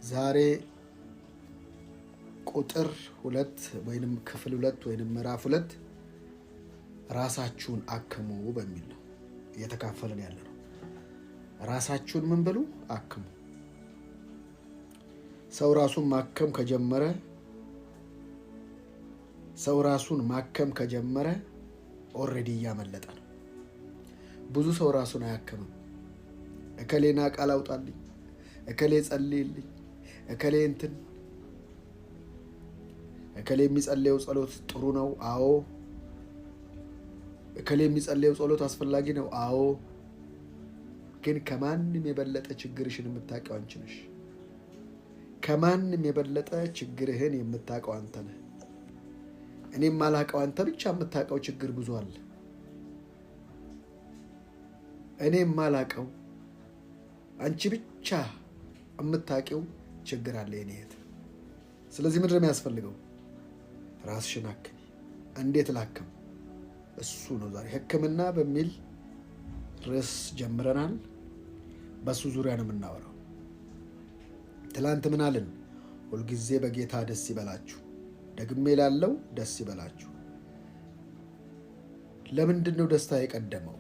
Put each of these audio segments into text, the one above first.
ዛሬ ቁጥር 2 ወይንም ክፍል 2 ወይንም ምዕራፍ 2 ራሳችሁን አክሙ በሚል ነው እየተካፈልን ያለ ነው። ራሳችሁን ምን ብሉ? አክሙ። ሰው ራሱን ማከም ኦልሬዲ እያመለጠ ነው። ብዙ ሰው ራሱን አያክምም። እከሌና ቃል አውጣልኝ፣ እከሌ ጸልይልኝ፣ እከሌ የሚጸልየው ጸሎት ጥሩ ነው። አዎ። እከሌ የሚጸልየው ጸሎት አስፈላጊ ነው። አዎ። ግን ከማንም የበለጠ ችግርሽን የምታውቀው አንቺ ነሽ። ከማንም የበለጠ ችግርህን የምታውቀው አንተ ነህ። እኔም ማላውቀው አንተ ብቻ የምታውቀው ችግር ብዙ አለ። እኔም ማላውቀው አንቺ ብቻ የምታውቂው ችግር አለ የኔ እህት። ስለዚህ ምንድን ነው የሚያስፈልገው? ራስሽን አክሚ። እንዴት ላክም? እሱ ነው ዛሬ ሕክምና በሚል ርዕስ ጀምረናል። በሱ ዙሪያ ነው የምናወራው። ትላንት ምን አልን? ሁልጊዜ በጌታ ደስ ይበላችሁ። ደግሜ ላለው ደስ ይበላችሁ። ለምንድን ነው ደስታ የቀደመው?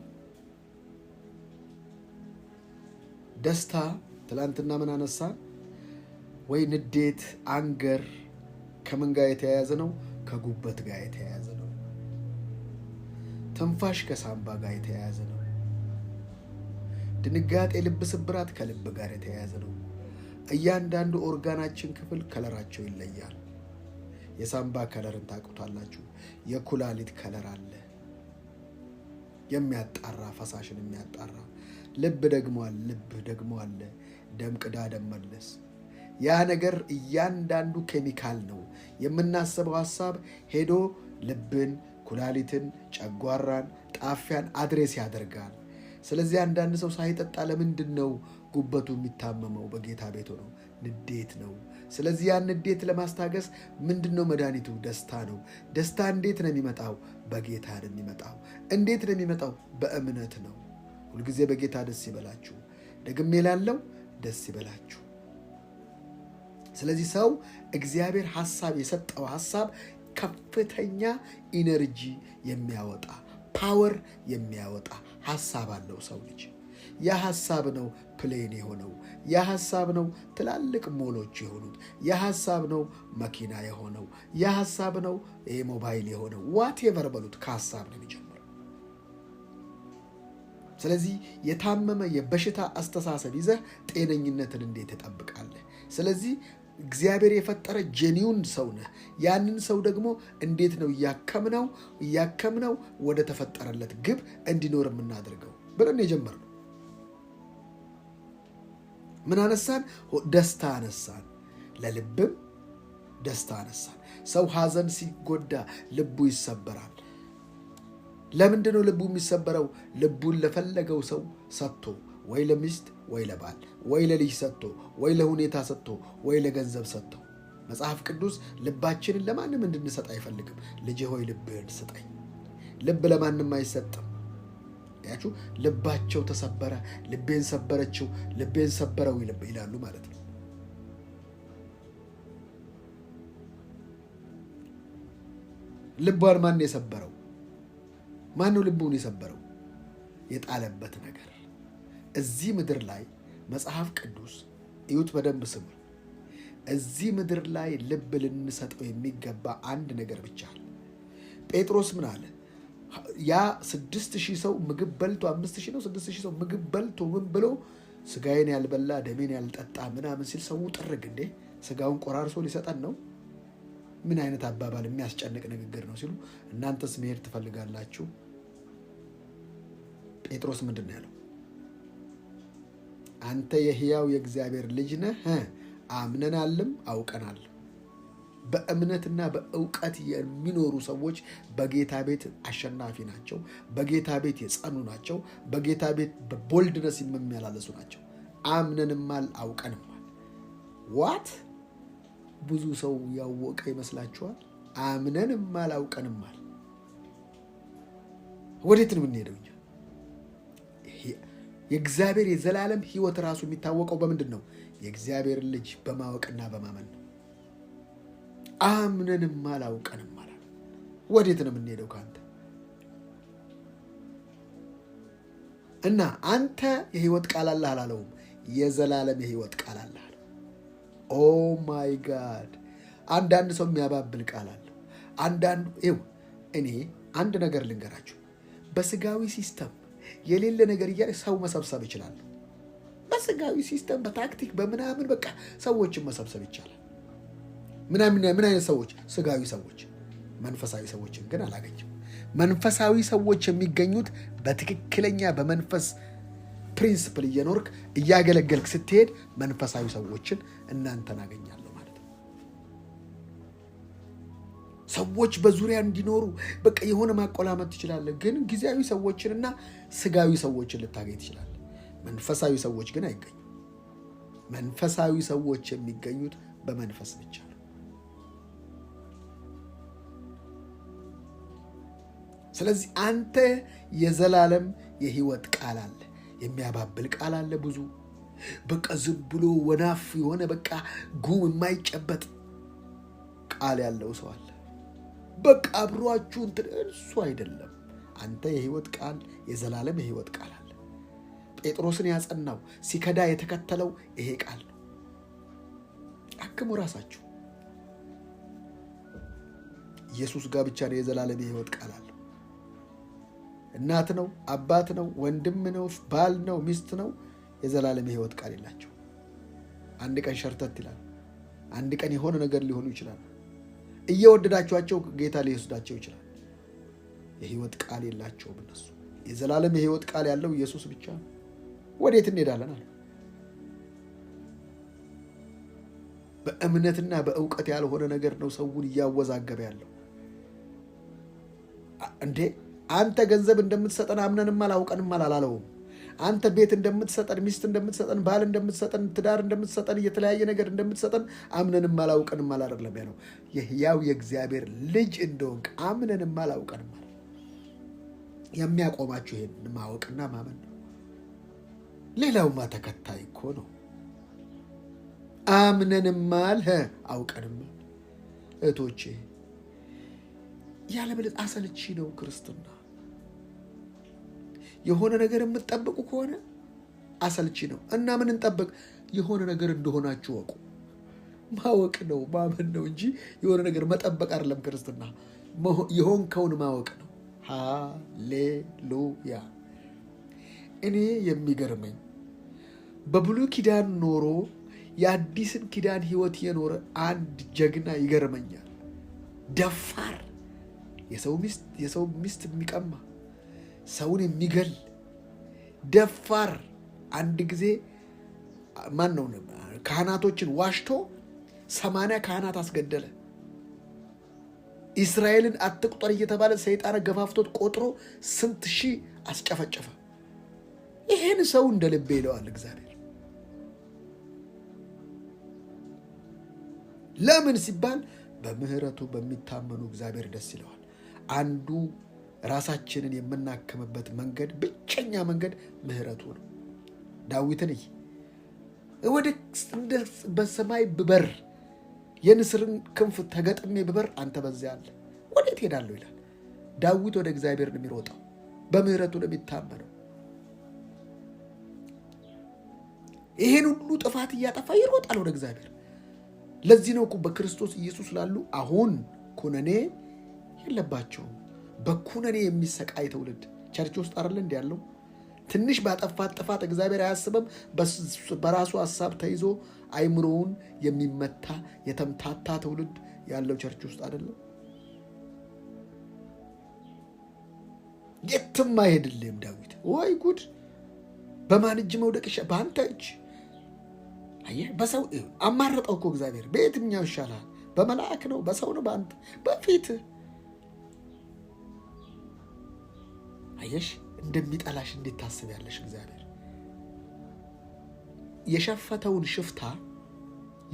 ደስታ ትላንትና ምን አነሳ? ወይ ንዴት፣ አንገር ከምን ጋር የተያያዘ ነው? ከጉበት ጋር የተያያዘ ነው። ትንፋሽ ከሳምባ ጋር የተያያዘ ነው። ድንጋጤ፣ ልብ ስብራት ከልብ ጋር የተያያዘ ነው። እያንዳንዱ ኦርጋናችን ክፍል ከለራቸው ይለያል። የሳምባ ከለርን ታውቁታላችሁ። የኩላሊት ከለር አለ፣ የሚያጣራ ፈሳሽን የሚያጣራ። ልብ ደግሞ አለ፣ ደም ቅዳ ደም መለስ። ያ ነገር እያንዳንዱ ኬሚካል ነው። የምናስበው ሀሳብ ሄዶ ልብን፣ ኩላሊትን፣ ጨጓራን፣ ጣፊያን አድሬስ ያደርጋል። ስለዚህ አንዳንድ ሰው ሳይጠጣ ለምንድን ነው ጉበቱ የሚታመመው? በጌታ ቤት ሆኖ ንዴት ነው። ስለዚህ ያን ንዴት ለማስታገስ ምንድን ነው መድኃኒቱ? ደስታ ነው። ደስታ እንዴት ነው የሚመጣው? በጌታ ነው የሚመጣው። እንዴት ነው የሚመጣው? በእምነት ነው። ሁልጊዜ በጌታ ደስ ይበላችሁ። ደግሜ ላለው ደስ ይበላችሁ። ስለዚህ ሰው እግዚአብሔር ሐሳብ የሰጠው ሐሳብ ከፍተኛ ኢነርጂ የሚያወጣ ፓወር የሚያወጣ ሐሳብ አለው ሰው ልጅ። ያ ሐሳብ ነው ፕሌን የሆነው። ያ ሐሳብ ነው ትላልቅ ሞሎች የሆኑት። ያ ሐሳብ ነው መኪና የሆነው። ያ ሐሳብ ነው ሞባይል የሆነው። ዋቴቨር በሉት፣ ከሐሳብ ነው የሚጀምረው። ስለዚህ የታመመ የበሽታ አስተሳሰብ ይዘህ ጤነኝነትን እንዴት ትጠብቃለህ? ስለዚህ እግዚአብሔር የፈጠረ ጄኒውን ሰው ነህ። ያንን ሰው ደግሞ እንዴት ነው እያከምነው ወደ ተፈጠረለት ግብ እንዲኖር የምናደርገው ብለን የጀመርነው። ምን አነሳን? ደስታ አነሳን። ለልብም ደስታ አነሳን። ሰው ሐዘን ሲጎዳ ልቡ ይሰበራል። ለምንድን ነው ልቡ የሚሰበረው? ልቡን ለፈለገው ሰው ሰጥቶ፣ ወይ ለሚስት ወይ ለባል ወይ ለልጅ ሰጥቶ ወይ ለሁኔታ ሰጥቶ ወይ ለገንዘብ ሰጥቶ። መጽሐፍ ቅዱስ ልባችንን ለማንም እንድንሰጥ አይፈልግም። ልጄ ሆይ ልብህን ስጠኝ። ልብ ለማንም አይሰጥም። ያችሁ ልባቸው ተሰበረ፣ ልቤን ሰበረችው፣ ልቤን ሰበረው ይላሉ ማለት ነው። ልቧን ማን የሰበረው? ማን ነው ልቡን የሰበረው? የጣለበት ነገር። እዚህ ምድር ላይ መጽሐፍ ቅዱስ እዩት፣ በደንብ ስሙ። እዚህ ምድር ላይ ልብ ልንሰጠው የሚገባ አንድ ነገር ብቻ አለ። ጴጥሮስ ምን አለ? ያ 6,000 ሰው ምግብ በልቶ 5,000 ነው 6,000 ሰው ምግብ በልቶ ምን ብሎ ስጋዬን ያልበላ ደሜን ያልጠጣ ምናምን ሲል ሰው ጥርግ፣ እንዴ ስጋውን ቆራርሶ ሊሰጠን ነው? ምን አይነት አባባል፣ የሚያስጨንቅ ንግግር ነው ሲሉ፣ እናንተስ መሄድ ትፈልጋላችሁ? ጴጥሮስ ምንድን ነው ያለው? አንተ የሕያው የእግዚአብሔር ልጅ ነህ፣ አምነናልም አውቀናል። በእምነትና በእውቀት የሚኖሩ ሰዎች በጌታ ቤት አሸናፊ ናቸው። በጌታ ቤት የጸኑ ናቸው። በጌታ ቤት በቦልድነስ የሚያላለሱ ናቸው። አምነንማል አውቀንማል። ዋት ብዙ ሰው ያወቀ ይመስላችኋል? አምነንማል አውቀንማል። ወዴት ነው የምንሄደው? የእግዚአብሔር የዘላለም ሕይወት ራሱ የሚታወቀው በምንድን ነው? የእግዚአብሔር ልጅ በማወቅና በማመን ነው። አምነንም አላውቀንም አላለ። ወዴት ነው የምንሄደው ከአንተ? እና አንተ የህይወት ቃል አለህ አላለውም። የዘላለም የህይወት ቃል አለህ አለ። ኦ ማይ ጋድ! አንዳንድ ሰው የሚያባብል ቃል አለው። እኔ አንድ ነገር ልንገራችሁ። በስጋዊ ሲስተም የሌለ ነገር እያለ ሰው መሰብሰብ ይችላል። በስጋዊ ሲስተም በታክቲክ በምናምን በቃ ሰዎችን መሰብሰብ ይቻላል። ምን አይነት ሰዎች? ስጋዊ ሰዎች። መንፈሳዊ ሰዎችን ግን አላገኝም። መንፈሳዊ ሰዎች የሚገኙት በትክክለኛ በመንፈስ ፕሪንስፕል እየኖርክ እያገለገልክ ስትሄድ መንፈሳዊ ሰዎችን እናንተን አገኛለሁ ማለት ነው። ሰዎች በዙሪያ እንዲኖሩ በቃ የሆነ ማቆላመጥ ትችላለህ፣ ግን ጊዜያዊ ሰዎችንና ስጋዊ ሰዎችን ልታገኝ ትችላለህ። መንፈሳዊ ሰዎች ግን አይገኙም። መንፈሳዊ ሰዎች የሚገኙት በመንፈስ ብቻ ነው። ስለዚህ አንተ የዘላለም የህይወት ቃል አለ። የሚያባብል ቃል አለ ብዙ። በቃ ዝም ብሎ ወናፍ የሆነ በቃ ጉም የማይጨበጥ ቃል ያለው ሰው አለ። በቃ አብሯችሁ እሱ አይደለም። አንተ የህይወት ቃል፣ የዘላለም የህይወት ቃል አለ። ጴጥሮስን ያጸናው ሲከዳ የተከተለው ይሄ ቃል ነው። አክሙ ራሳችሁ። ኢየሱስ ጋር ብቻ ነው የዘላለም የህይወት ቃል አለ። እናት ነው፣ አባት ነው፣ ወንድም ነው፣ ባል ነው፣ ሚስት ነው፣ የዘላለም የህይወት ቃል የላቸው። አንድ ቀን ሸርተት ይላል። አንድ ቀን የሆነ ነገር ሊሆኑ ይችላል። እየወደዳቸዋቸው ጌታ ሊወስዳቸው ይችላል። የህይወት ቃል የላቸውም እነሱ። የዘላለም የህይወት ቃል ያለው ኢየሱስ ብቻ ነው። ወዴት እንሄዳለን አለ። በእምነትና በእውቀት ያልሆነ ነገር ነው ሰውን እያወዛገበ ያለው። እንዴ አንተ ገንዘብ እንደምትሰጠን አምነንም አላውቀንም አላለውም። አንተ ቤት እንደምትሰጠን፣ ሚስት እንደምትሰጠን፣ ባል እንደምትሰጠን፣ ትዳር እንደምትሰጠን፣ የተለያየ ነገር እንደምትሰጠን አምነንም አላውቀንም አላደለም ያለው። የሕያው የእግዚአብሔር ልጅ እንደሆንክ አምነንም አላውቀንም አለ። የሚያቆማችሁ ይሄን ማወቅና ማመን ነው። ሌላውማ ተከታይ እኮ ነው። አምነንም አልህ አውቀንም። እህቶቼ ያለበለዚያ አሰልቺ ነው ክርስትና። የሆነ ነገር የምትጠብቁ ከሆነ አሰልቺ ነው። እና ምን እንጠብቅ? የሆነ ነገር እንደሆናችሁ ወቁ። ማወቅ ነው ማመን ነው እንጂ የሆነ ነገር መጠበቅ አይደለም ክርስትና። የሆንከውን ማወቅ ነው። ሃሌሉያ። እኔ የሚገርመኝ በብሉይ ኪዳን ኖሮ የአዲስን ኪዳን ህይወት የኖረ አንድ ጀግና ይገርመኛል። ደፋር፣ የሰው ሚስት የሚቀማ፣ ሰውን የሚገል ደፋር። አንድ ጊዜ ማን ነው ካህናቶችን ዋሽቶ 80 ካህናት አስገደለ። እስራኤልን አትቁጠር እየተባለ ሰይጣን ገፋፍቶት ቆጥሮ ስንት ሺህ አስጨፈጨፈ። ይሄን ሰው እንደ ልቤ ይለዋል እግዚአብሔር። ለምን ሲባል በምህረቱ በሚታመኑ እግዚአብሔር ደስ ይለዋል። አንዱ ራሳችንን የምናከምበት መንገድ፣ ብቸኛ መንገድ ምህረቱ ነው። ዳዊትን ወደ በሰማይ ብበር የንስርን ክንፍ ተገጥሜ ብበር አንተ በዚያ አለ፣ ወዴት ሄዳለሁ ይላል። ዳዊት ወደ እግዚአብሔር ነው የሚሮጠው፣ በምህረቱ ነው የሚታመነው። ይሄን ሁሉ ጥፋት እያጠፋ ይሮጣል ወደ እግዚአብሔር። ለዚህ ነው በክርስቶስ ኢየሱስ ላሉ አሁን ኩነኔ የለባቸውም። በኩነኔ የሚሰቃይ ትውልድ ቸርች ውስጥ አይደል እንደ ያለው። ትንሽ ባጠፋት ጥፋት እግዚአብሔር አያስበም። በራሱ ሐሳብ ተይዞ አይምሮውን የሚመታ የተምታታ ትውልድ ያለው ቸርች ውስጥ አይደለም። የትም አይሄድልህም ዳዊት። ወይ ጉድ! በማን እጅ መውደቅ ይሻላል? በአንተ እጅ። አየህ፣ በሰው አማረጠው እኮ እግዚአብሔር። በየትኛው ይሻላል? በመልአክ ነው? በሰው ነው? በአንተ በፊት አየሽ፣ እንደሚጠላሽ እንዴት ታስቢያለሽ? እግዚአብሔር የሸፈተውን ሽፍታ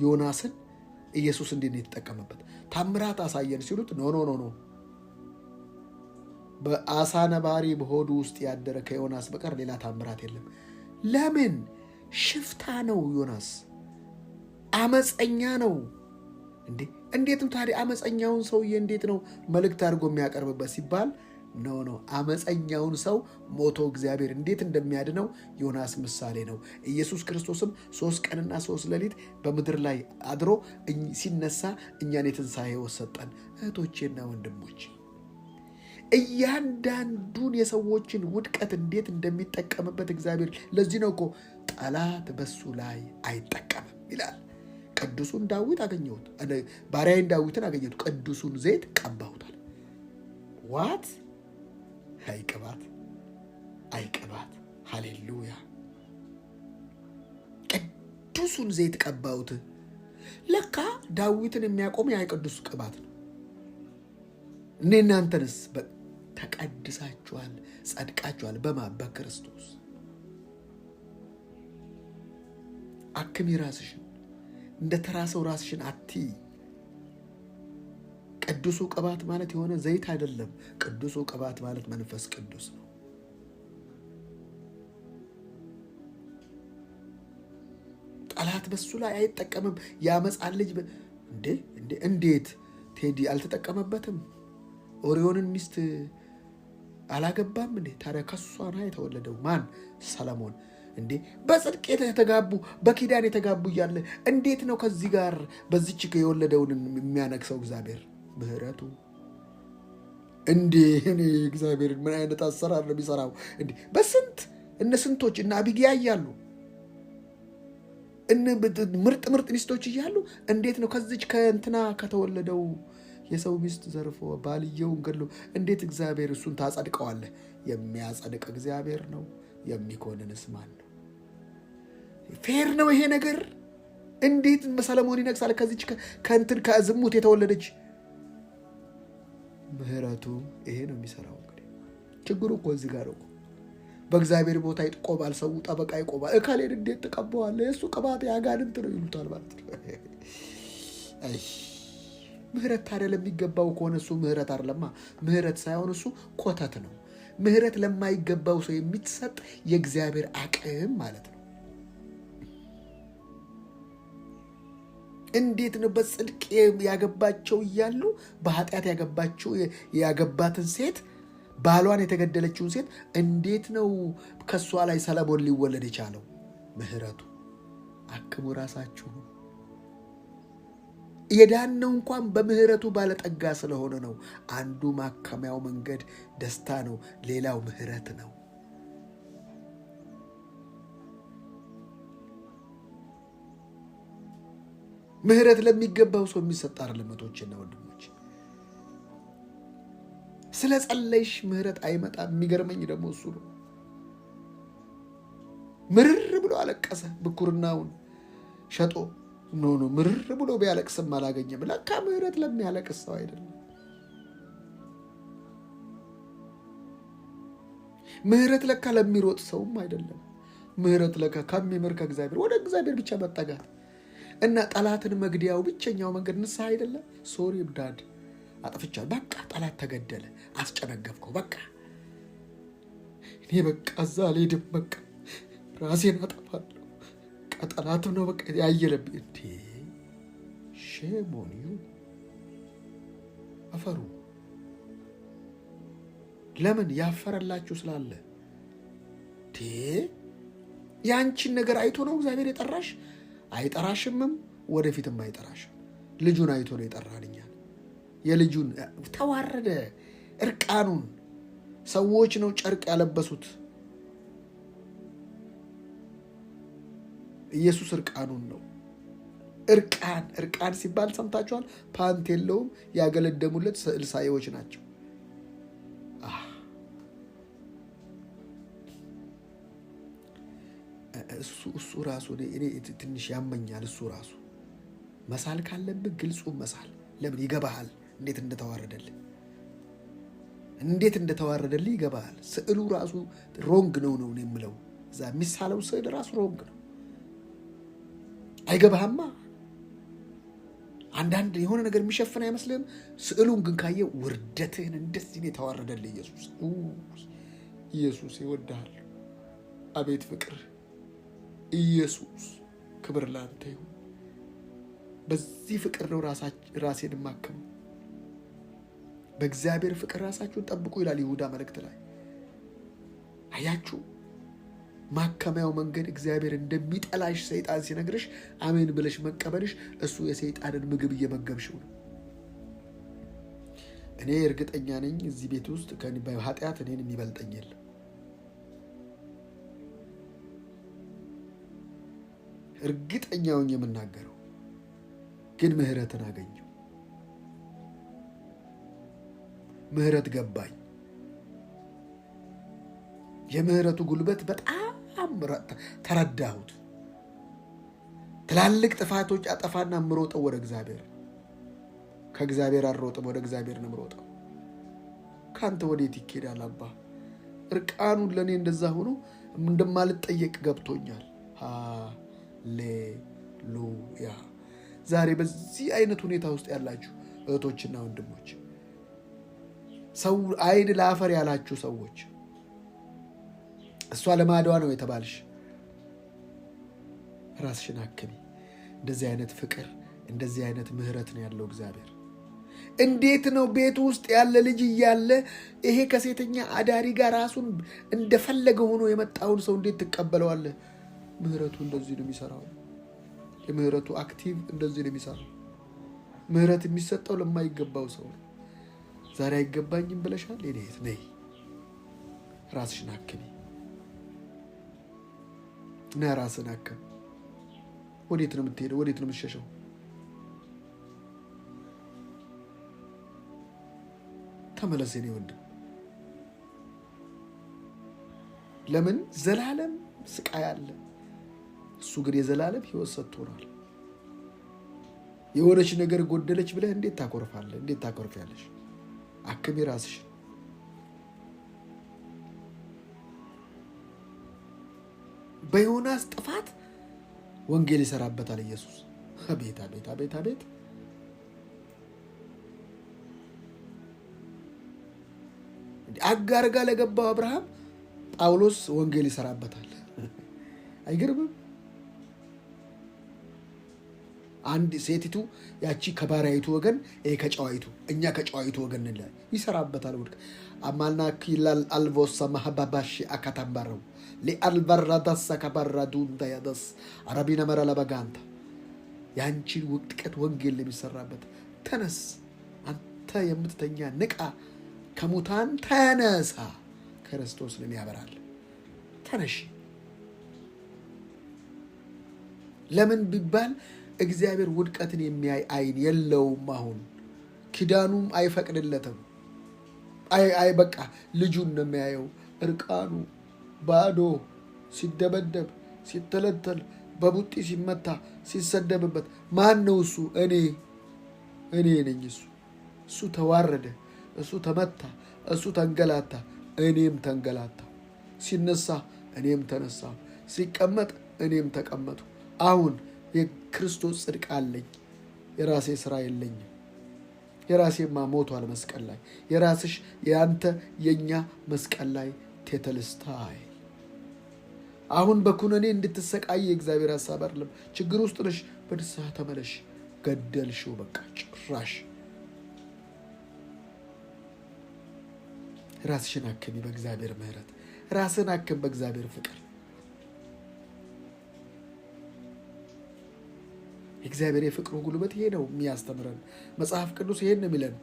ዮናስን ኢየሱስ እንዴት ነው የተጠቀመበት? ታምራት አሳየን ሲሉት ኖ በአሳ ነባሪ በሆዱ ውስጥ ያደረ ከዮናስ በቀር ሌላ ታምራት የለም። ለምን? ሽፍታ ነው ዮናስ። አመፀኛ ነው እንዴ? እንዴትም ታዲያ አመፀኛውን ሰውዬ እንዴት ነው መልእክት አድርጎ የሚያቀርብበት ሲባል ኖ አመፀኛውን ሰው ሞቶ እግዚአብሔር እንዴት እንደሚያድነው ዮናስ ምሳሌ ነው። ኢየሱስ ክርስቶስም 3 ቀንና 3 ሌሊት በምድር ላይ አድሮ ሲነሳ እኛን የትንሣኤ ሕይወት ሰጠን። እህቶቼና ወንድሞች እያንዳንዱን የሰዎችን ውድቀት እንዴት እንደሚጠቀምበት እግዚአብሔር ለዚህ ነው እኮ ጠላት በሱ ላይ አይጠቀምም ይላል። ቅዱሱን ዳዊት አገኘሁት፣ ባሪያዬን ዳዊትን አገኘሁት፣ ቅዱሱን ዘይት ቀባሁታል። ዋት አይቅባት ሃሌሉያ! ቅዱሱን ዘይት ቀባሁት። ለካ ዳዊትን የሚያቆም ያ ቅዱስ ቅባት ነው። እኔ እናንተንስ ተቀድሳችኋል፣ ጸድቃችኋል። በክርስቶስ አክሚ ራስሽን። እንደ ተራ ሰው ራስሽን አትይ። ቅዱሱ ቅባት ማለት የሆነ ዘይት አይደለም። ቅዱሱ ቅባት ማለት መንፈስ ቅዱስ ነው። ጠላት በሱ ላይ አይጠቀምም። ያመጻን ልጅ እንዴት ቴዲ አልተጠቀመበትም? ኦሪዮንን ሚስት አላገባም እንዴ? ታዲያ ከሷ ነው የተወለደው ማን? ሰለሞን። እንዴ በጽድቅ የተጋቡ በኪዳን የተጋቡ እያለ እንዴት ነው ከዚህ ጋር በዚች የወለደውን የሚያነግሰው እግዚአብሔር? ምህረቱ እንዴ! እኔ እግዚአብሔር ምን አይነት አሰራር ነው የሚሰራው? እንዴ በስንት ስንቶች እና አቢግያ እያሉ ምርጥ ሚስቶች እያሉ እንዴት ነው ከዚች ከእንትና ከተወለደው የሰው ሚስት ዘርፎ ባልየውን ገድሎ እንዴት እግዚአብሔር እሱን ታጸድቀዋለህ? የሚያጸድቅ እግዚአብሔር ነው። የሚኮንንስ ማን ነው? ፌር ነው ይሄ ነገር? እንዴት ሰለሞን ይነግሳል ከዚች ከእንትን ከዝሙት የተወለደች? ምህረቱ ይሄ ነው የሚሰራው። እንግዲህ ችግሩ እኮ እዚህ ጋር ነው። በእግዚአብሔር ቦታ ይቆማል ሰው፣ ጠበቃ ይቆማል። እካሌን እንዴት ትቀባዋለህ? የእሱ ቅባት ያጋንንት ነው ይሉታል ማለት ነው። ምህረት ታዲያ ለሚገባው ከሆነ እሱ ምህረት አይደለማ። ምህረት ሳይሆን እሱ ኮተት ነው። ምህረት ለማይገባው ሰው የሚሰጥ የእግዚአብሔር አቅም ማለት ነው። እንዴት ነው በጽድቅ ያገባቸው እያሉ በኃጢአት ያገባትን ሴት ባሏን የተገደለችውን ሴት እንዴት ነው ከሷ ላይ ሰለሞን ሊወለድ የቻለው? ምህረቱ። አክሙ ራሳችሁ። የዳነው እንኳን በምህረቱ ባለጠጋ ስለሆነ ነው። አንዱ ማከሚያው መንገድ ደስታ ነው፣ ሌላው ምህረት ነው። ምህረት ለሚገባው ሰው የሚሰጥ አይደለም። እህቶችና ወንድሞች ስለ ጸለይሽ ምህረት አይመጣም። የሚገርመኝ ደግሞ እሱ ነው። ምርር ብሎ አለቀሰ። ብኩርናውን ሸጦ ምርር ብሎ ቢያለቅስም አላገኘም። ለካ ምህረት ለሚያለቅስ ሰው አይደለም። ምህረት ለካ ለሚሮጥ ሰውም አይደለም። ምህረት ለካ ከሚምር ከእግዚአብሔር ወደ እግዚአብሔር ብቻ መጠጋት እና ጠላትን መግደያው ብቸኛው መንገድ ንስሐ አይደለም። ሶሪ ብዳድ አጥፍቻለሁ፣ በቃ ጠላት ተገደለ፣ አስጨነገፍከው፣ በቃ እኔ በቃ እዛ አልሄድም፣ በቃ ራሴን አጠፋለሁ፣ ጠላትም ነው በቃ ያየለብኝ። እንዴ ሼሞኒ አፈሩ። ለምን? ያፈረላችሁ ስላለ። ያንቺን ነገር አይቶ ነው እግዚአብሔር የጠራሽ። አይጠራሽምም፣ ወደፊትም አይጠራሽም። ልጁን አይቶ ነው የጠራንኛል። የልጁን ተዋረደ፣ እርቃኑን። ሰዎች ነው ጨርቅ ያለበሱት። ኢየሱስ እርቃኑን ነው። እርቃን ሲባል ሰምታችኋል። ፓንት የለውም። ያገለደሙለት ስዕል ሳይዎች ናቸው። እሱ ራሱ እኔ ትንሽ ያመኛል። እሱ ራሱ መሳል ካለብህ ግልጹ መሳል። ለምን? ይገባሃል እንዴት እንደተዋረደልህ ይገባሃል። ስዕሉ ራሱ ሮንግ ነው የምለው። እዛ የሚሳለው ስዕል ራሱ ሮንግ ነው። አይገባህማ። አንዳንድ የሆነ ነገር የሚሸፍን አይመስልህም? ስዕሉን ግን ካየ ውርደትህን እንደዚህ ነው የተዋረደልህ ኢየሱስ ይወድሃል። አቤት ፍቅር! ኢየሱስ ክብር ላንተ ይሁን። በዚህ ፍቅር ነው ራሴን ማከም። በእግዚአብሔር ፍቅር ራሳችሁን ጠብቁ ይላል ይሁዳ መልእክት ላይ። አያችሁ፣ ማከሚያው መንገድ እግዚአብሔር እንደሚጠላሽ ሰይጣን ሲነግርሽ አሜን ብለሽ መቀበልሽ፣ እሱ የሰይጣንን ምግብ እየመገብሽው ነው። እኔ እርግጠኛ ነኝ እዚህ ቤት ውስጥ በኃጢአት እኔን የሚበልጠኝ የለም። እርግጠኛውን የምናገረው ግን ምህረትን አገኘው። ምህረት ገባኝ። የምህረቱ ጉልበት በጣም ተረዳሁት። ትላልቅ ጥፋቶች አጠፋና ምሮጠው ወደ እግዚአብሔር፣ ከእግዚአብሔር አልሮጥም፣ ወደ እግዚአብሔር ነው ምሮጠው። ካንተ ወዴት ይኬዳል አባ? እርቃኑን ለእኔ እንደዛ ሆኖ እንደማልጠየቅ ገብቶኛል። ሃሌሉያ። ዛሬ በዚህ አይነት ሁኔታ ውስጥ ያላችሁ እህቶችና ወንድሞች፣ ሰው አይን ለአፈር ያላችሁ ሰዎች፣ እሷ ለማዷ ነው የተባልሽ፣ ራስሽን አክሚ። እንደዚህ አይነት ፍቅር፣ እንደዚህ አይነት ምህረት ነው ያለው እግዚአብሔር። እንዴት ነው ቤቱ ውስጥ ያለ ልጅ እያለ ይሄ ከሴተኛ አዳሪ ጋር ራሱን እንደፈለገ ሆኖ የመጣውን ሰው እንዴት ትቀበለዋለህ? ምህረቱ እንደዚህ ነው የሚሰራው። የምህረቱ አክቲቭ እንደዚህ ነው የሚሰራው። ምህረት የሚሰጠው ለማይገባው ሰው ነው። ዛሬ አይገባኝም ብለሻል፣ እኔት ነይ፣ ራስሽን አክሚ እና ራስን አክም። ወዴት ነው የምትሄደው? ወዴት ነው የምትሸሸው? ተመለስ የኔ ወንድም። ለምን ዘላለም ስቃይ አለ። እሱ ግን የዘላለም ህይወት ሰጥቶናል። የሆነች ነገር ጎደለች ብለህ እንዴት ታኮርፋለህ? እንዴት ታኮርፊያለሽ? አክሚ ራስሽን። በዮናስ ጥፋት ወንጌል ይሰራበታል ኢየሱስ። አቤት አቤት አቤት አቤት! አጋር ጋር ለገባው አብርሃም ጳውሎስ ወንጌል ይሰራበታል። አይገርምም? አንድ ሴቲቱ ያቺ ከባሪያይቱ ወገን፣ ከጨዋይቱ፣ እኛ ከጨዋይቱ ወገን እንላለን። ይሰራበታል። ወድቅ አማልና ኪላል አልቮሳ ማህባባሽ አካታምባረው ለአልበራዳስ አካባራዱን ታያደስ አረቢና መራላ በጋንታ ያንቺን ውጥቀት ወንጌል ለሚሰራበት ተነስ፣ አንተ የምትተኛ ንቃ፣ ከሙታን ተነሳ፣ ክርስቶስ ልን ያበራል። ተነሽ። ለምን ቢባል እግዚአብሔር ውድቀትን የሚያይ አይን የለውም። አሁን ኪዳኑም አይፈቅድለትም። አይ በቃ ልጁን ነው የሚያየው። እርቃኑ ባዶ ሲደበደብ ሲተለተል በቡጢ ሲመታ ሲሰደብበት ማን ነው እሱ? እኔ ነኝ እሱ። እሱ ተዋረደ፣ እሱ ተመታ፣ እሱ ተንገላታ፣ እኔም ተንገላታ። ሲነሳ እኔም ተነሳሁ፣ ሲቀመጥ እኔም ተቀመጡ። አሁን የክርስቶስ ጽድቅ አለኝ። የራሴ ስራ የለኝም። የራሴማ ሞቷል መስቀል ላይ። የራስሽ የአንተ የኛ መስቀል ላይ ቴተልስታይ። አሁን በኩነኔ እንድትሰቃይ የእግዚአብሔር ሐሳብ አይደለም። ችግር ውስጥ ነሽ፣ በንስሐ ተመለሽ። ገደልሽው በቃ ጭራሽ። ራስሽን አክሚ በእግዚአብሔር ምሕረት። ራስን አክም በእግዚአብሔር ፍቅር። እግዚአብሔር የፍቅሩ ጉልበት ይሄ ነው የሚያስተምረን። መጽሐፍ ቅዱስ ይሄን ነው የሚለን።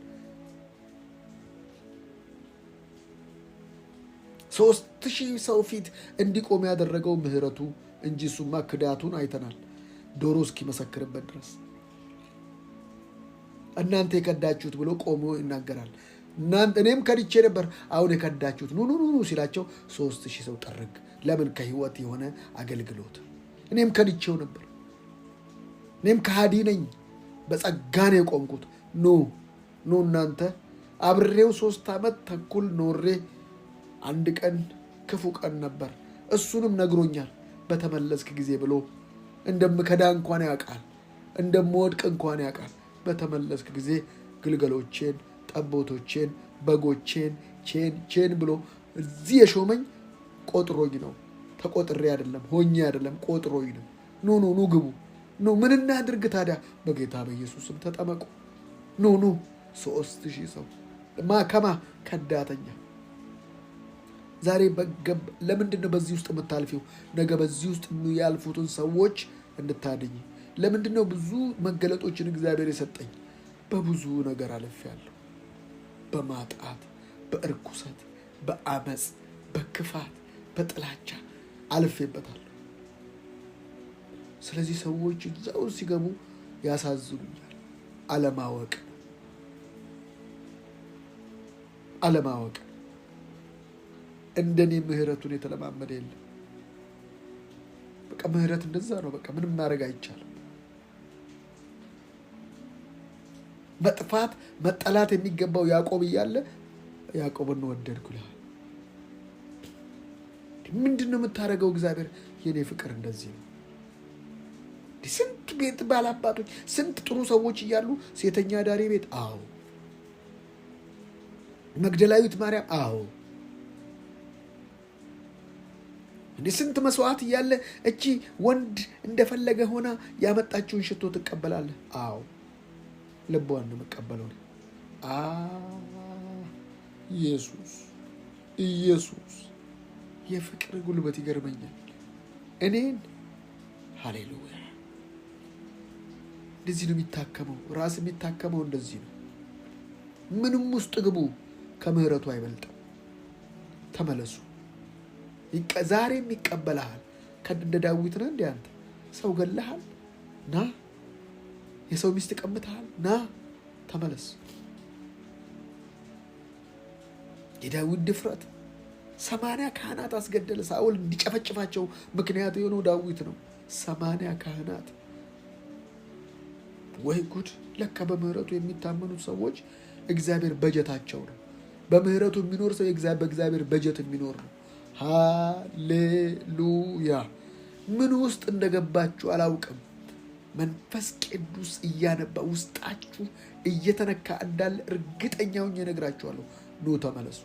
3000 ሰው ፊት እንዲቆም ያደረገው ምህረቱ እንጂ እሱማ ክዳቱን አይተናል፣ ዶሮ እስኪመሰክርበት ድረስ። እናንተ የከዳችሁት ብሎ ቆሞ ይናገራል። እኔም ከድቼ ነበር፣ አሁን የከዳችሁት ኑ ሲላቸው 3000 ሰው ጠርግ። ለምን? ከህይወት የሆነ አገልግሎት። እኔም ከድቼው ነበር፣ እኔም ከሃዲ ነኝ፣ በጸጋ ነው የቆምኩት። ኑ እናንተ። አብሬው 3 ዓመት ተኩል ኖሬ አንድ ቀን ክፉ ቀን ነበር፣ እሱንም ነግሮኛል። በተመለስክ ጊዜ ብሎ እንደምከዳ እንኳን ያውቃል፣ እንደምወድቅ እንኳን ያውቃል። በተመለስክ ጊዜ ግልገሎቼን፣ ጠቦቶቼን፣ በጎቼን ቼን ብሎ እዚህ የሾመኝ ቆጥሮኝ ነው። ተቆጥሬ አይደለም፣ ሆኜ አይደለም፣ ቆጥሮኝ ነው። ኑ ግቡ። ኑ ምን እናድርግ ታዲያ? በጌታ በኢየሱስም ተጠመቁ። ኑ 3000 ሰው ከማ ከዳተኛ ዛሬ ለምንድን ነው በዚህ ውስጥ የምታልፊው? ነገ በዚህ ውስጥ ያልፉትን ሰዎች እንድታድኝ። ለምንድን ነው ብዙ መገለጦችን እግዚአብሔር የሰጠኝ? በብዙ ነገር አልፌያለሁ። በማጣት፣ በእርኩሰት፣ በአመፅ፣ በክፋት፣ በጥላቻ አልፌበታለሁ። ስለዚህ ሰዎች እዛው ሲገቡ ያሳዝኑኛል። አለማወቅ እንደኔ ምህረቱን የተለማመደ የለም። በቃ ምህረት እንደዛ ነው። በቃ ምንም ማድረግ አይቻልም። መጥፋት መጠላት የሚገባው ያዕቆብ እያለ ያዕቆብን ወደድኩ ይላል። ምንድን ነው የምታደርገው? እግዚአብሔር የኔ ፍቅር እንደዚህ ነው። ስንት ቤት ባላባቶች፣ ስንት ጥሩ ሰዎች እያሉ ሴተኛ ዳሪ ቤት፣ አዎ። መግደላዊት ማርያም፣ አዎ። እንደ ስንት መስዋዕት እያለ እቺ ወንድ እንደፈለገ ሆና ያመጣችውን ሽቶ ትቀበላለህ? አዎ። ልቧን ነው የምቀበለው። ኢየሱስ የፍቅር ጉልበት ይገርመኛል እኔን። ሃሌሉያ! እንደዚህ ነው የሚታከመው። ራስ የሚታከመው እንደዚህ ነው። ምንም ውስጥ ግቡ፣ ከምህረቱ አይበልጥም። ተመለሱ። ዛሬም ይቀበልሃል። እንደ ዳዊት ነህ እንደ አንተ ሰው ገለሃል፣ ና። የሰው ሚስት ቀምተሃል፣ ና ተመለስ። የዳዊት ድፍረት 80 ካህናት አስገደለ። ሳኦል እንዲጨፈጭፋቸው ምክንያት የሆነው ዳዊት ነው። 80 ካህናት። ወይ ጉድ! ለካ በምህረቱ የሚታመኑት ሰዎች እግዚአብሔር በጀታቸው ነው። በምህረቱ የሚኖር ሰው በእግዚአብሔር በጀት የሚኖር ነው። ሃሌሉያ! ምን ውስጥ እንደገባችሁ አላውቅም። መንፈስ ቅዱስ እያነባ ውስጣችሁ እየተነካ እንዳለ እርግጠኛውን እነግራችኋለሁ። ኑ ተመለሱ።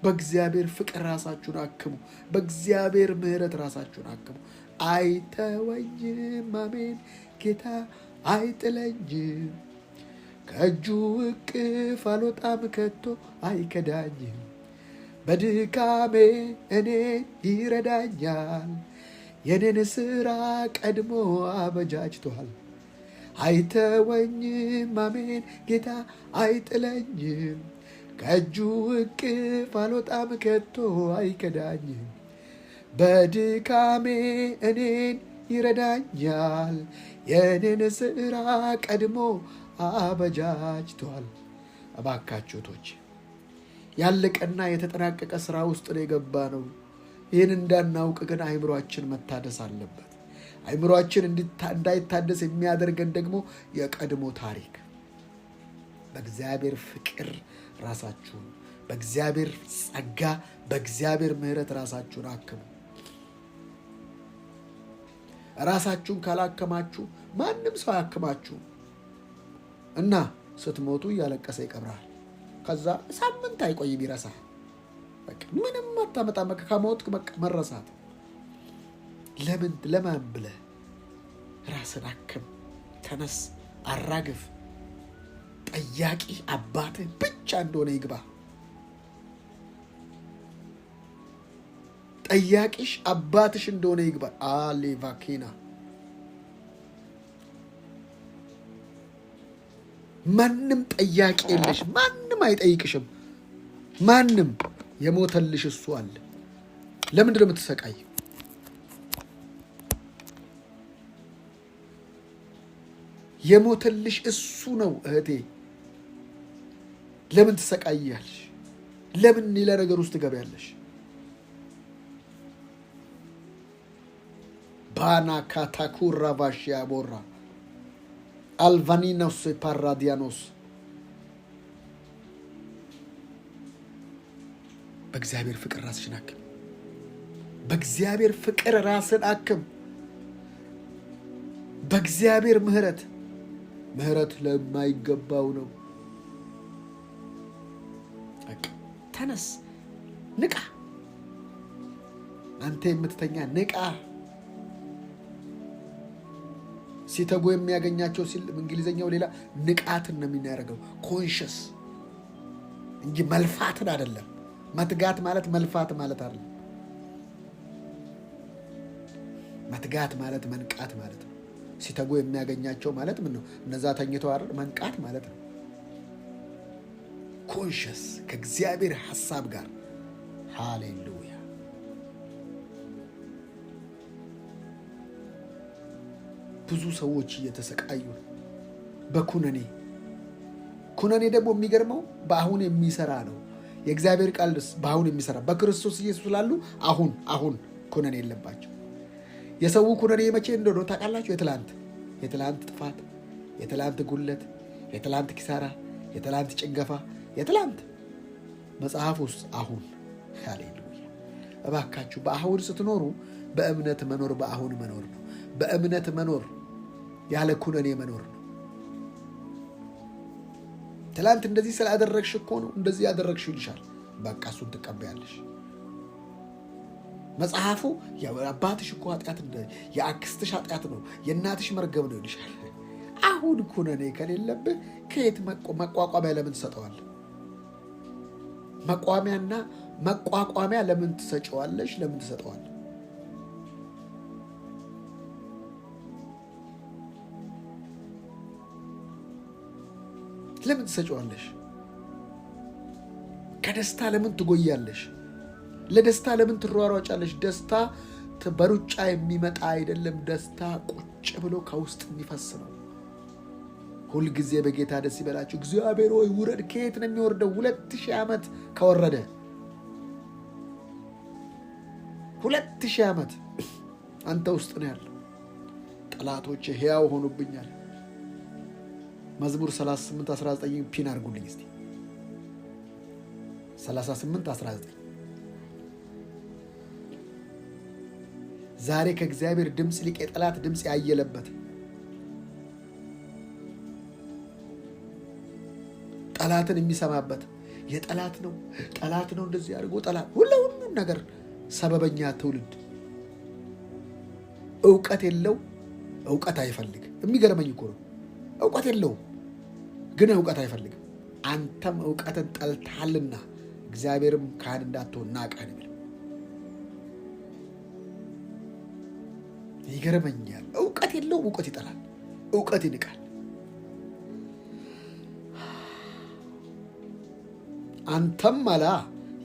በእግዚአብሔር ፍቅር ራሳችሁን አክሙ። በእግዚአብሔር ምህረት ራሳችሁን አክሙ። አይተወኝም፣ አሜን። ጌታ አይጥለኝም፣ ከእጁ እቅፍ አልወጣም፣ ከቶ አይከዳኝም። በድካሜ እኔን ይረዳኛል፣ የኔን ስራ ቀድሞ አበጃጅቷል። አይተወኝም፣ አሜን። ጌታ አይጥለኝም፣ ከእጁ እቅፍ አልወጣም፣ ከቶ አይከዳኝም። በድካሜ እኔን ይረዳኛል፣ የኔን ስራ ቀድሞ አበጃጅቷል። እባካችሁቶች ያለቀና የተጠናቀቀ ስራ ውስጥ ነው የገባ ነው። ይህን እንዳናውቅ ግን አእምሯችን መታደስ አለበት። አእምሯችን እንዳይታደስ የሚያደርገን ደግሞ የቀድሞ ታሪክ። በእግዚአብሔር ፍቅር ራሳችሁን፣ በእግዚአብሔር ጸጋ፣ በእግዚአብሔር ምሕረት ራሳችሁን አክሙ። ራሳችሁን ካላከማችሁ ማንም ሰው አያክማችሁ እና ስትሞቱ እያለቀሰ ይቀብራል። ከዛ ሳምንት አይቆይም ይረሳል። በቃ ምንም አታመጣም። ከሞት መረሳት። ለማን ብለህ ራስን አክም። ተነስ፣ አራግፍ። ጠያቂ አባትህ ብቻ እንደሆነ ይግባ። ጠያቂሽ አባትሽ እንደሆነ ይግባ። አሌቫኪና ማንም ጠያቂ የለሽ። ማንም አይጠይቅሽም። ማንም የሞተልሽ እሱ አለ። ለምንድን ነው የምትሰቃይ? የሞተልሽ እሱ ነው እህቴ። ለምን ትሰቃያለሽ? ለምን ሌላ ነገር ውስጥ ትገቢያለሽ? ባና ካታኩራ ባሽያ ቦራ አልቫኒኖስ ፓራዲያኖስ። በእግዚአብሔር ፍቅር ራስሽን አክም። በእግዚአብሔር ፍቅር ራስን አክም። በእግዚአብሔር ምህረት ለማይገባው ነው። ተነስ፣ ንቃ። አንተ የምትተኛ ንቃ። ሲተጉ የሚያገኛቸው ሲል እንግሊዘኛው ሌላ ንቃትን ነው የሚያደርገው፣ ኮንሽስ እንጂ መልፋትን አይደለም። መትጋት ማለት መልፋት ማለት አይደለም። መትጋት ማለት መንቃት ማለት ነው። ሲተጉ የሚያገኛቸው ማለት ምን ነው? እነዛ ተኝተው አይደል? መንቃት ማለት ነው። ኮንሽስ ከእግዚአብሔር ሐሳብ ጋር። ሃሌሉያ። ብዙ ሰዎች እየተሰቃዩ ነው በኩነኔ። ኩነኔ ደግሞ የሚገርመው በአሁን የሚሰራ ነው። የእግዚአብሔር ቃል በአሁን የሚሰራ በክርስቶስ ኢየሱስ ላሉ አሁን ኩነኔ የለባቸው። የሰው ኩነኔ መቼ እንደሆነ ታውቃላችሁ? የትላንት ጥፋት፣ የትላንት ጉለት፣ የትላንት ኪሳራ፣ የትላንት ጭንገፋ፣ የትላንት መጽሐፍ ውስጥ አሁን። ሃሌሉያ። እባካችሁ በአሁን ስትኖሩ በእምነት መኖር በአሁን መኖር ነው። በእምነት መኖር ያለ ኩነኔ መኖር ነው። ትላንት እንደዚህ ስላደረግሽ እኮ ነው እንደዚህ ያደረግሽ ይልሻል። በቃ እሱን ትቀበያለሽ። መጽሐፉ የአባትሽ እኮ ኃጢአት የአክስትሽ ኃጢአት ነው የእናትሽ መርገም ነው ይልሻል። አሁን ኩነኔ ከሌለብህ ከየት መቋቋሚያ ለምን ትሰጠዋለህ? መቋቋሚያ ለምን ትሰጪዋለሽ? ለምን ትሰጠዋለህ? ለምን ትሰጪዋለሽ? ከደስታ ለምን ትጎያለሽ? ለደስታ ለምን ትሯሯጫለሽ? ደስታ በሩጫ የሚመጣ አይደለም። ደስታ ቁጭ ብሎ ከውስጥ የሚፈስ ነው። ሁልጊዜ በጌታ ደስ ይበላችሁ። እግዚአብሔር ሆይ ውረድ። ከየት ነው የሚወርደው? 2000 ዓመት ከወረደ 2000 ዓመት አንተ ውስጥ ነው ያለው። ጠላቶቼ ሕያው ሆኑብኛል። መዝሙር 38:19 ፒን አድርጉልኝ እስቲ። 38:19 ዛሬ ከእግዚአብሔር ድምፅ ሊቅ የጠላት ድምፅ ያየለበት ጠላትን የሚሰማበት የጠላት ነው እንደዚህ አድርጎ ጠላት ሁሉም ነገር ሰበበኛ ትውልድ እውቀት የለው፣ እውቀት አይፈልግ። የሚገርመኝ እኮ ነው። እውቀት የለውም ግን እውቀት አይፈልግም። አንተም እውቀትን ጠልታልና እግዚአብሔርም ካህን እንዳትሆን ናቀን ይብል። ይገርመኛል። እውቀት የለውም፣ እውቀት ይጠላል፣ እውቀት ይንቃል። አንተም አላ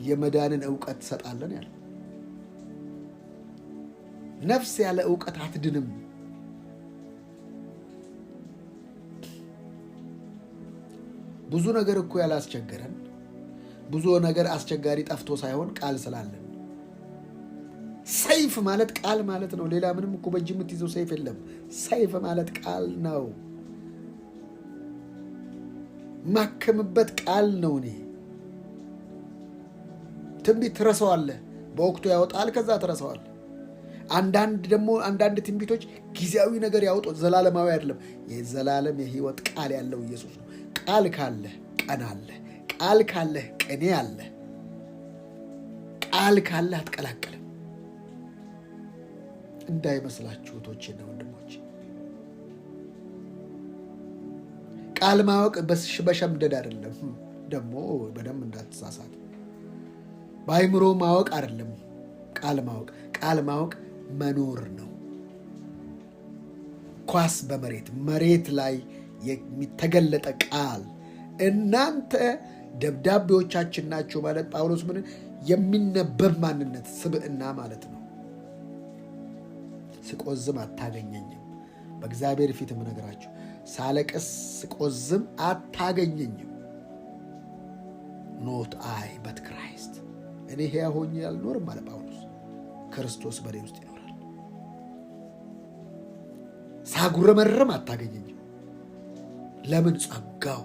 የመዳንን እውቀት ትሰጣለን ያለ። ነፍስ ያለ እውቀት አትድንም። ብዙ ነገር እኮ ያላስቸገረን ብዙ ነገር አስቸጋሪ ጠፍቶ ሳይሆን ቃል ስላለን። ሰይፍ ማለት ቃል ማለት ነው። ሌላ ምንም እኮ በእጅ የምትይዘው ሰይፍ የለም። ሰይፍ ማለት ቃል ነው። ማከምበት ቃል ነው። እኔ ትንቢት ትረሳዋለህ፣ በወቅቱ ያወጣል፣ ከዛ ትረሳዋለህ። አንዳንድ ትንቢቶች ጊዜያዊ ነገር ያወጡ፣ ዘላለማዊ አይደለም። የዘላለም የህይወት ቃል ያለው ኢየሱስ ነው። ቃል ካለህ ቀን አለ። ቃል ካለህ ቅኔ አለ። ቃል ካለህ አትቀላቀልም። እንዳይመስላችሁ እህቶቼና ወንድሞቼ፣ ቃል ማወቅ በሸምደድ አይደለም። ደግሞ በደንብ እንዳትሳሳት። በአይምሮ ማወቅ አይደለም ቃል ማወቅ መኖር ነው። ኳስ መሬት ላይ የሚተገለጠ ቃል። እናንተ ደብዳቤዎቻችን ናቸው ማለት ጳውሎስ ምን የሚነበብ ማንነት ስብዕና ማለት ነው። ስቆዝም አታገኘኝም። በእግዚአብሔር ፊት የምነግራችሁ ሳለቅስ ስቆዝም አታገኘኝም። ኖት አይ በት ክራይስት፣ እኔ ሕያው ሆኜ አልኖርም አለ ጳውሎስ፣ ክርስቶስ በእኔ ውስጥ ይኖራል። ሳጉረመርም አታገኘኝም። ለምን? ጸጋው።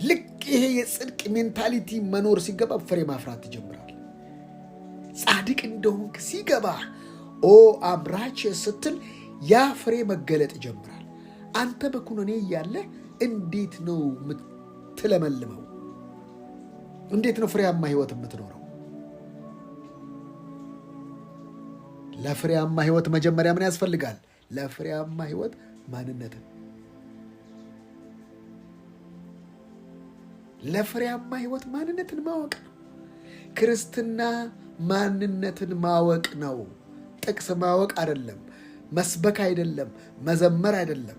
ልክ ይሄ የጽድቅ ሜንታሊቲ መኖር ሲገባ ፍሬ ማፍራት ትጀምራል። ጻድቅ እንደሆንክ ሲገባ አምራች ስትል ያ ፍሬ መገለጥ ይጀምራል። አንተ በኩነኔ እያለ እንዴት ነው የምትለመልመው? እንዴት ነው ፍሬያማ ህይወት የምትኖረው? ለፍሬያማ ህይወት መጀመሪያ ምን ያስፈልጋል? ለፍሬያማ ህይወት ማንነትን ለፍሬያማ ህይወት ማንነትን ማወቅ ነው። ክርስትና ማንነትን ማወቅ ነው። ጥቅስ ማወቅ አይደለም፣ መስበክ አይደለም፣ መዘመር አይደለም።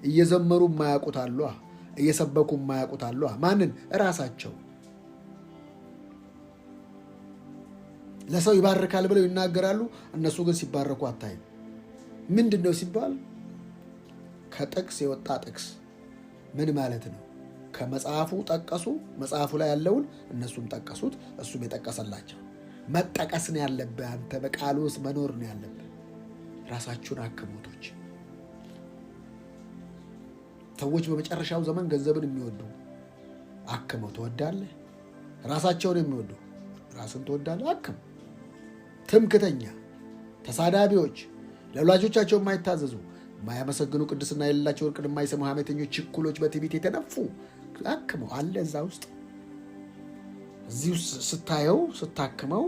እየዘመሩ የማያውቁት አሉ፣ እየሰበኩ የማያውቁት አሉ። ማንን? ራሳቸው። ለሰው ይባርካል ብለው ይናገራሉ፣ እነሱ ግን ሲባረኩ አታይም። ምንድን ነው ሲባል ከጥቅስ የወጣ ጥቅስ ምን ማለት ነው? ከመጽሐፉ ጠቀሱ፣ መጽሐፉ ላይ ያለውን እነሱም ጠቀሱት፣ እሱም የጠቀሰላቸው። መጠቀስ ነው ያለብህ አንተ፣ በቃሉ ውስጥ መኖር ነው ያለብህ። ራሳችሁን አክሞቶች ሰዎች በመጨረሻው ዘመን ገንዘብን የሚወዱ አክመው። ትወዳለህ? ራሳቸውን የሚወዱ ራስን ትወዳለህ? አክም። ትምክተኛ፣ ተሳዳቢዎች፣ ለወላጆቻቸው የማይታዘዙ፣ የማያመሰግኑ፣ ቅድስና የሌላቸው፣ እርቅን የማይሰሙ፣ ሐሜተኞች፣ ችኩሎች፣ በትዕቢት የተነፉ አክመው አለ እዛ ውስጥ። እዚህ ውስጥ ስታየው፣ ስታክመው፣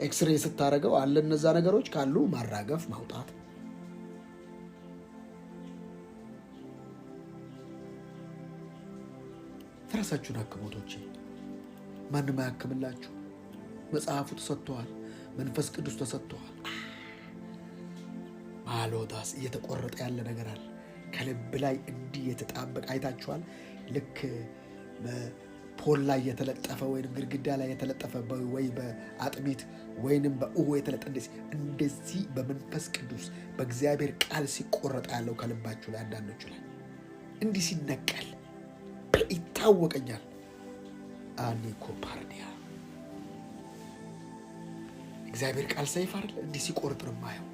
ኤክስሬ ስታደርገው አለ እነዛ ነገሮች ካሉ ማራገፍ፣ ማውጣት። ራሳችሁን አክሞቶቼ። ማንም አያክምላችሁ። መጽሐፉ ተሰጥተዋል፣ መንፈስ ቅዱስ ተሰጥተዋል። ማሎዳስ እየተቆረጠ ያለ ነገር አለ ከልብ ላይ እንዲህ የተጣበቀ አይታችኋል። ልክ ፖል ላይ የተለጠፈ ወይም ግድግዳ ላይ የተለጠፈ ወይ በአጥሚት ወይንም በእሆ የተለጠፈ እንደዚህ በመንፈስ ቅዱስ በእግዚአብሔር ቃል ሲቆረጥ ያለው ከልባችሁ ላይ አንዳንዶቹ ላይ እንዲህ ሲነቀል ይታወቀኛል። አኒኮ ፓርዲያ እግዚአብሔር ቃል ሰይፍ አይደል? እንዲህ ሲቆርጥ ነው የማየው።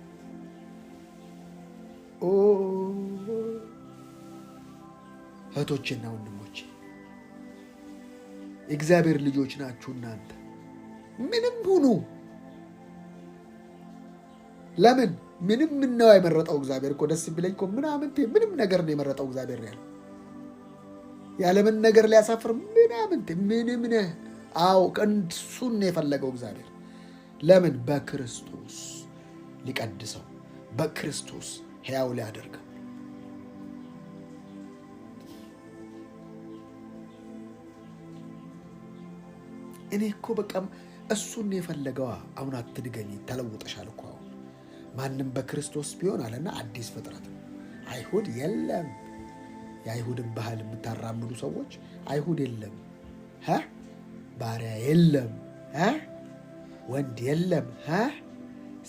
እህቶቼና ወንድሞቼ እግዚአብሔር ልጆች ናችሁ እናንተ። ምንም ሁኑ፣ ለምን ምንም ነው የመረጠው እግዚአብሔር እኮ። ደስ ቢለኝ እኮ ምንም ነገር ነው የመረጠው እግዚአብሔር ያለው። ያለምን ነገር ሊያሳፍር ምንም ነህ። አዎ እሱን ነው የፈለገው እግዚአብሔር። ለምን? በክርስቶስ ሊቀድሰው፣ በክርስቶስ ሕያው ሊያደርገው። እኔ እኮ በቃ እሱን ነው የፈለገዋ። አሁን አትድገኝ፣ ተለውጠሻል እኮ አሁን። ማንም በክርስቶስ ቢሆን አለና አዲስ ፍጥረት ነው። አይሁድ የለም። የአይሁድን ባህል የምታራምዱ ሰዎች አይሁድ የለም፣ ባሪያ የለም፣ ወንድ የለም፣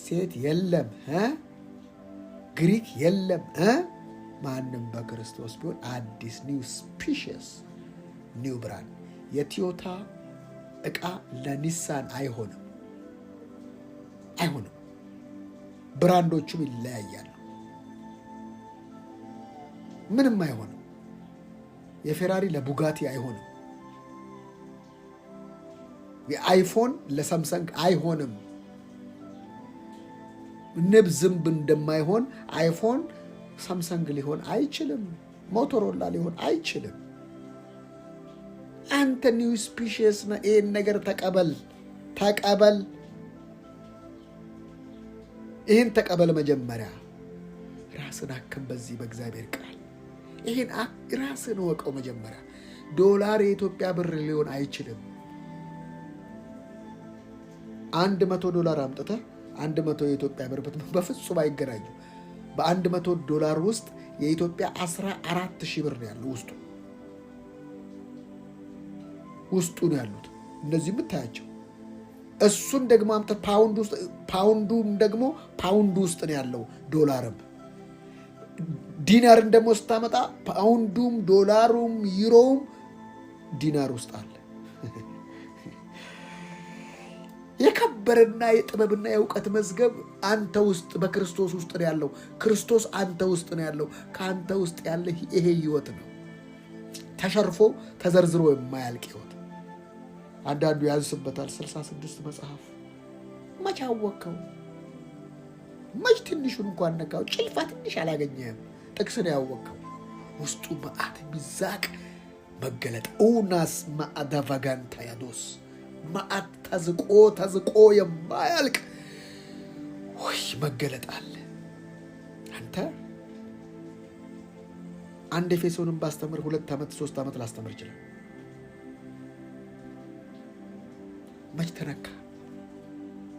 ሴት የለም፣ ግሪክ የለም። ማንም በክርስቶስ ቢሆን አዲስ ኒው ስፒሽስ ኒው ብራንድ። የቶዮታ ዕቃ ለኒሳን አይሆንም። ብራንዶቹም ይለያያሉ። ምንም አይሆንም። የፌራሪ ለቡጋቲ አይሆንም። የአይፎን ለሳምሰንግ አይሆንም። ንብ ዝንብ እንደማይሆን አይፎን ሳምሰንግ ሊሆን አይችልም። ሞቶሮላ ሊሆን አይችልም። አንተ ኒው ስፒሽስ ነህ። ይህን ነገር ተቀበል። ይህን ተቀበል። መጀመሪያ ራስን አክም በዚህ በእግዚአብሔር ቃል። ይህን ራስን ወቀው። መጀመሪያ ዶላር የኢትዮጵያ ብር ሊሆን አይችልም። $100 አምጥተህ 100 የኢትዮጵያ ብር በፍጹም አይገናኙ። $100 ውስጥ የኢትዮጵያ 14,000 ብር ነው ያለው። ውስጡ ነው ያሉት እነዚህ የምታያቸው። እሱን ደግሞ አምጥተህ ፓውንዱም ደግሞ ፓውንዱ ውስጥ ነው ያለው። ዶላርም ዲናርን ደግሞ ስታመጣ ፓውንዱም ዶላሩም ዩሮውም ዲናር ውስጥ አለ። የከበረና የጥበብና የእውቀት መዝገብ አንተ ውስጥ በክርስቶስ ውስጥ ነው ያለው። ክርስቶስ አንተ ውስጥ ነው ያለው። ከአንተ ውስጥ ያለ ይሄ ህይወት ነው፣ ተሸርፎ ተዘርዝሮ የማያልቅ ህይወት። አንዳንዱ ያንስበታል። 66 መጽሐፍ መች አወቅከው? መች ትንሹን እንኳን ነካው? ጭልፋ ትንሽ አላገኘህም። ጥቅስ ነው ያወቅከው። ውስጡ መዓት ሚዛቅ መገለጥ ኡናስ ማአዳቫጋንታ ያዶስ መዓት ተዝቆ የማያልቅ መገለጥ አለ። አንተ አንድ ኤፌሶንን ባስተምር 2 ዓመት 3 ዓመት ላስተምር ይችላል።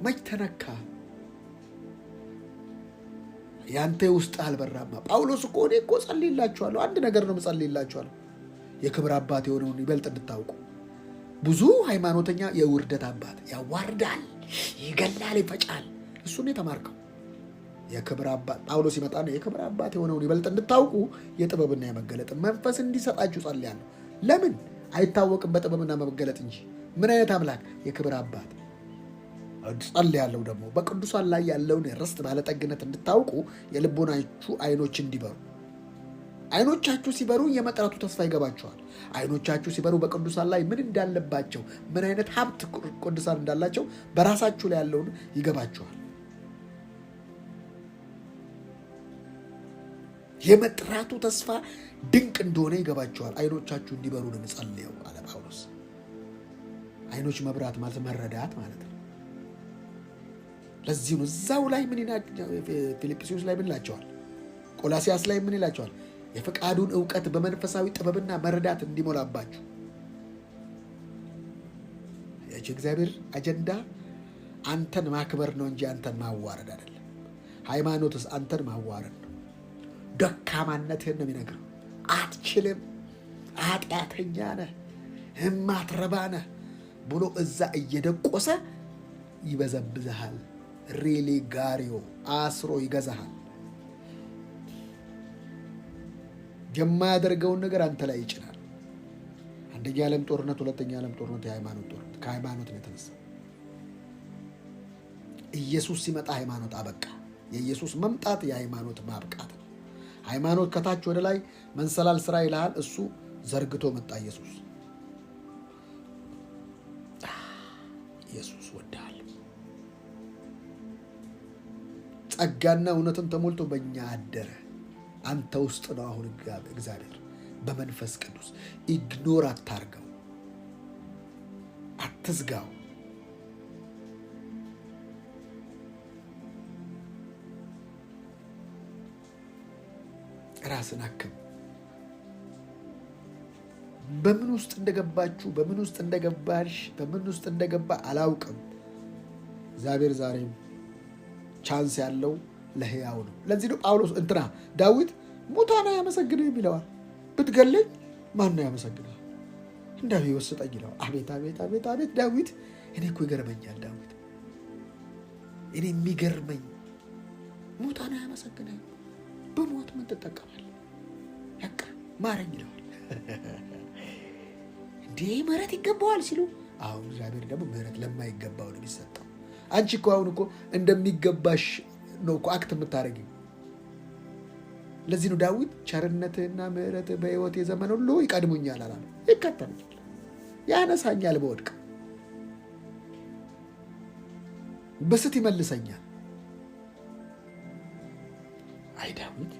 መች ተነካ? ያንተ ውስጥ አልበራማ። ጳውሎስ እኮ እኔ እኮ ጸልይላችኋለሁ፣ አንድ ነገር ነው የምጸልይላችኋለሁ፣ የክብር አባት የሆነውን ይበልጥ እንድታውቁ። ብዙ ሃይማኖተኛ የውርደት አባት ያዋርዳል፣ ይገላል፣ ይፈጫል። እሱን የተማርከው የክብር አባት ጳውሎስ ይመጣ ነው የክብር አባት የሆነውን ይበልጥ እንድታውቁ የጥበብና የመገለጥ መንፈስ እንዲሰጣችሁ ጸልያለሁ። ለምን አይታወቅም? በጥበብና በመገለጥ እንጂ። ምን አይነት አምላክ? የክብር አባት። ጸልያለሁ ደግሞ በቅዱሳን ላይ ያለውን ርስት ባለጠግነት እንድታውቁ የልቦናችሁ አይኖች እንዲበሩ። አይኖቻችሁ ሲበሩ የመጥራቱ ተስፋ ይገባችኋል። አይኖቻችሁ ሲበሩ በቅዱሳን ላይ ምን እንዳለባቸው፣ ምን አይነት ሀብት ቅዱሳን እንዳላቸው በራሳችሁ ላይ ያለውን ይገባችኋል። የመጥራቱ ተስፋ ድንቅ እንደሆነ ይገባችኋል። አይኖቻችሁ እንዲበሩ ነው የምጸልየው አለ ጳውሎስ። አይኖች መብራት ማለት መረዳት ማለት ነው። ለዚህ ነው እዛው ላይ ምን ፊልጵስዩስ ላይ ምን ይላቸዋል? ቆላሲያስ ላይ ምን ይላቸዋል? የፈቃዱን ዕውቀት በመንፈሳዊ ጥበብና መረዳት እንዲሞላባችሁ። የእግዚአብሔር አጀንዳ አንተን ማክበር ነው እንጂ አንተን ማዋረድ አይደለም። ሃይማኖትስ አንተን ማዋረድ ነው። ደካማነትህን ነው የሚነግረው። አትችልም፣ ኃጢአተኛ ነህ፣ እማትረባ ነህ ብሎ እዛ እየደቆሰ ይበዘብዝሃል። ሬሌ ጋሪዮ አስሮ ይገዛሃል። የማያደርገውን ነገር አንተ ላይ ይጭናል። አንደኛ ዓለም ጦርነት፣ ሁለተኛ ዓለም ጦርነት የሃይማኖት ጦርነት ከሃይማኖት ነው የተነሳ። ኢየሱስ ሲመጣ ሃይማኖት አበቃ። የኢየሱስ መምጣት የሃይማኖት ማብቃት ነው። ሃይማኖት ከታች ወደ ላይ መንሰላል ስራ ይልሃል። እሱ ዘርግቶ መጣ። ኢየሱስ ወዳል ጸጋና እውነትን ተሞልቶ በእኛ አደረ። አንተ ውስጥ ነው አሁን እግዚአብሔር በመንፈስ ቅዱስ። ኢግኖር አታርገው፣ አትዝጋው። ራስን አክም። በምን ውስጥ እንደገባችሁ፣ በምን ውስጥ እንደገባሽ፣ በምን ውስጥ እንደገባ አላውቅም። እግዚአብሔር ዛሬም ቻንስ ያለው ለሕያው ነው። ለዚህ ነው ጳውሎስ ዳዊት ሙታን አያመሰግንህም ይለዋል። ብትገለኝ ማን ነው ያመሰግንህ? እንዳው ይወስጠኝ ይለዋል። አቤት አቤት አቤት አቤት! ዳዊት እኔ እኮ ይገርመኛል። ዳዊት እኔ የሚገርመኝ ሙታን አያመሰግንህም፣ በሞት ምን ትጠቀማለህ? በቃ ማረኝ ይለዋል። እንዴ ምህረት ይገባዋል ሲሉ፣ አሁን እግዚአብሔር ደግሞ ምህረት ለማይገባው ነው የሚሰጠው። አንቺ እኮ አሁን እኮ እንደሚገባሽ ነው እኮ አክት የምታደርጊው። ለዚህ ነው ዳዊት ቸርነትህና ምህረትህ በሕይወቴ ዘመን ሁሉ ይቀድሙኛል አላለ። ይከተሉኛል፣ ያነሳኛል፣ በወድቅ በስት ይመልሰኛል። አይ ዳዊት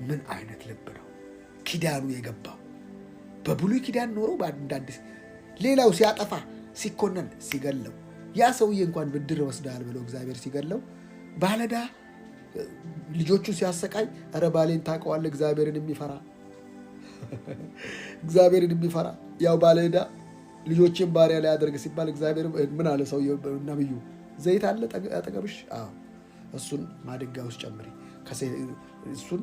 ምን አይነት ልብ ነው! ኪዳኑ የገባው በብሉይ ኪዳን ኖሮ በአዲስ ሌላው ሲያጠፋ ሲኮነን ሲገለው ያ ሰውዬ እንኳን ብድር ወስደሃል ብሎ እግዚአብሔር ሲገለው ባለዳ ልጆቹ ሲያሰቃይ ኧረ ባሌን ታውቀዋለህ እግዚአብሔርን የሚፈራ ያው ባለዳ ልጆችን ባሪያ ላይ አደርግ ሲባል እግዚአብሔር ምን አለ? ሰውዬው ነብዩ ዘይት አለ አጠገብሽ? አዎ እሱን ማድጋ ውስጥ ጨምሪ። እሱን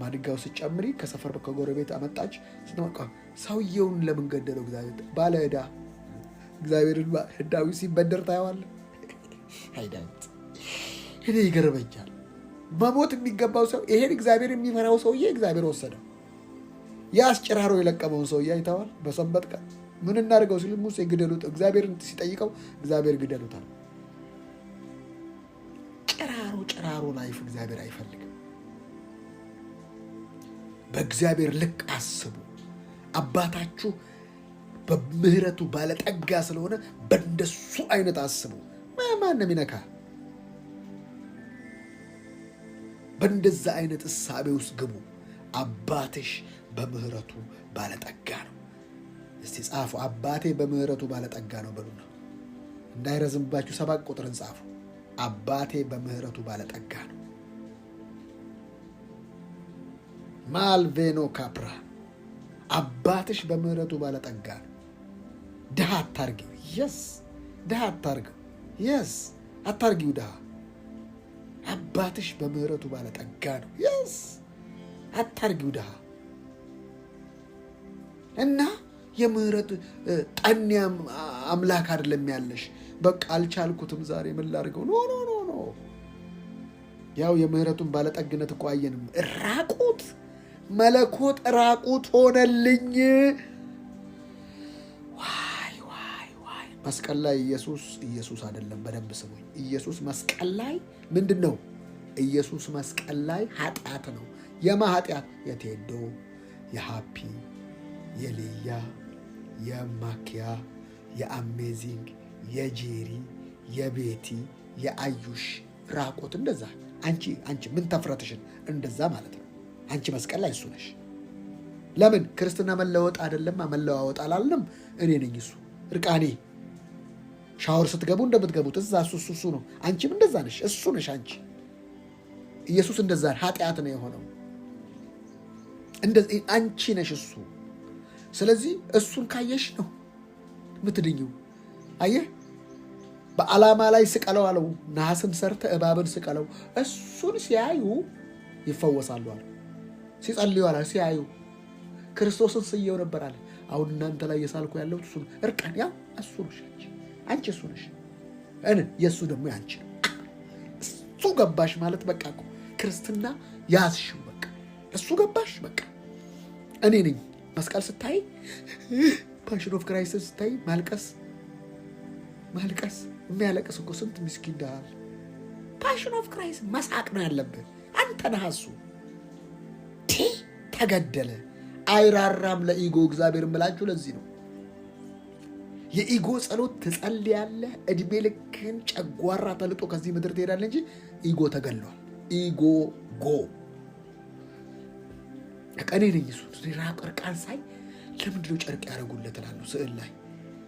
ማድጋ ውስጥ ጨምሪ። ከሰፈር ከጎረቤት አመጣች። ሰውየውን ለምን ገደለው? እግዚአብሔር ባለዳ እግዚአብሔርን ዳዊት ሲበደር ታየዋለህ። አይ ዳዊት እኔ ይገርመኛል። መሞት የሚገባው ሰው ይሄን እግዚአብሔር የሚፈራው ሰውዬ እግዚአብሔር ወሰደው። ያስጭራሮ የለቀመውን ሰውዬ አይተዋል። በሰንበት ቀን ምን እናድርገው ሲል ሙሴ ግደሉት፣ እግዚአብሔርን ሲጠይቀው እግዚአብሔር ግደሉታል። ጭራሮ ላይፍ እግዚአብሔር አይፈልግም። በእግዚአብሔር ልክ አስቡ። አባታችሁ በምህረቱ ባለጠጋ ስለሆነ በእንደሱ አይነት አስቡ። ማንም ይነካ። በእንደዛ አይነት እሳቤ ውስጥ ግቡ። አባትሽ በምህረቱ ባለጠጋ ነው። እስቲ ጻፉ፣ አባቴ በምህረቱ ባለጠጋ ነው በሉና እንዳይረዝምባችሁ 7 ቁጥርን ጻፉ። አባቴ በምህረቱ ባለጠጋ ነው። ማልቬኖ ካፕራ አባትሽ በምህረቱ ባለጠጋ ነው። ድሃ አታርጊው። የስ ድሃ አታርጊው። የስ አታርጊው ድሃ። አባትሽ በምህረቱ ባለጠጋ ነው። የስ አታርጊው ድሃ። እና የምህረት ጠኔ አምላክ አይደለም ያለሽ። በቃ አልቻልኩትም ዛሬ ምን ላድርገው? ኖ ኖ ኖ ኖ። ያው የምህረቱን ባለጠግነት እኮ አየንም። ራቁት መለኮት ራቁት ሆነልኝ። ዋይ ዋይ ዋይ! መስቀል ላይ ኢየሱስ አይደለም። በደንብ ስሙኝ። ኢየሱስ መስቀል ላይ ምንድን ነው? ኢየሱስ መስቀል ላይ ኃጢአት ነው። የማ ኃጢአት? የቴዶ፣ የሃፒ፣ የልያ፣ የማኪያ፣ የአሜዚንግ፣ የጄሪ፣ የቤቲ፣ የአዩሽ ራቁት። እንደዛ አንቺ ምን ተፍረትሽን እንደዛ ማለት ነው። አንቺ መስቀል ላይ እሱ ነሽ። ለምን? ክርስትና መለወጥ አይደለም መለዋወጥ አላልንም። እኔ ነኝ እሱ። እርቃኔ ሻወር ስትገቡ እንደምትገቡት እዛ እሱ ነው። አንቺም እንደዛ ነሽ። እሱ ነሽ አንቺ። ኢየሱስ እንደዛ ኃጢአት ነው የሆነው። እንደዚህ አንቺ ነሽ እሱ። ስለዚህ እሱን ካየሽ ነው የምትድኝው። አየህ፣ በዓላማ ላይ ስቀለው አለው። ነሐስን ሰርተ እባብን ስቀለው። እሱን ሲያዩ ይፈወሳሉ አለ። ሲጸልዩ አለ። ሲያዩ ክርስቶስን ስየው ነበር አለ። አሁን እናንተ ላይ የሳልኩ ያለው እሱ እርቃን፣ ያ እሱ ነሽ አንቺ እሱ ነሽ። የእሱ ደግሞ ያንቺ ነው። እሱ ገባሽ ማለት በቃ እኮ ክርስትና ያዝሽው። በቃ እሱ ገባሽ። በቃ እኔ ነኝ። መስቀል ስታይ፣ ፓሽን ኦፍ ክራይስት ስታይ ማልቀስ የሚያለቅስ እኮ ስንት ምስኪን ዳል። ፓሽን ኦፍ ክራይስት መሳቅ ነው ያለብህ አንተ ነህ። እሱ ተገደለ። አይራራም ለኢጎ እግዚአብሔር እምላችሁ ለዚህ ነው። የኢጎ ጸሎት ትጸልያለህ፣ እድሜ ልክህን ጨጓራ ተልጦ ከዚህ ምድር ትሄዳለህ እንጂ ኢጎ ተገሏል። ኢጎ ጎ ቀኔ ነኝ እሱ። ራቅ እርቃን ሳይ ለምንድነው ጨርቅ ያደረጉለት እላለሁ ስዕል ላይ።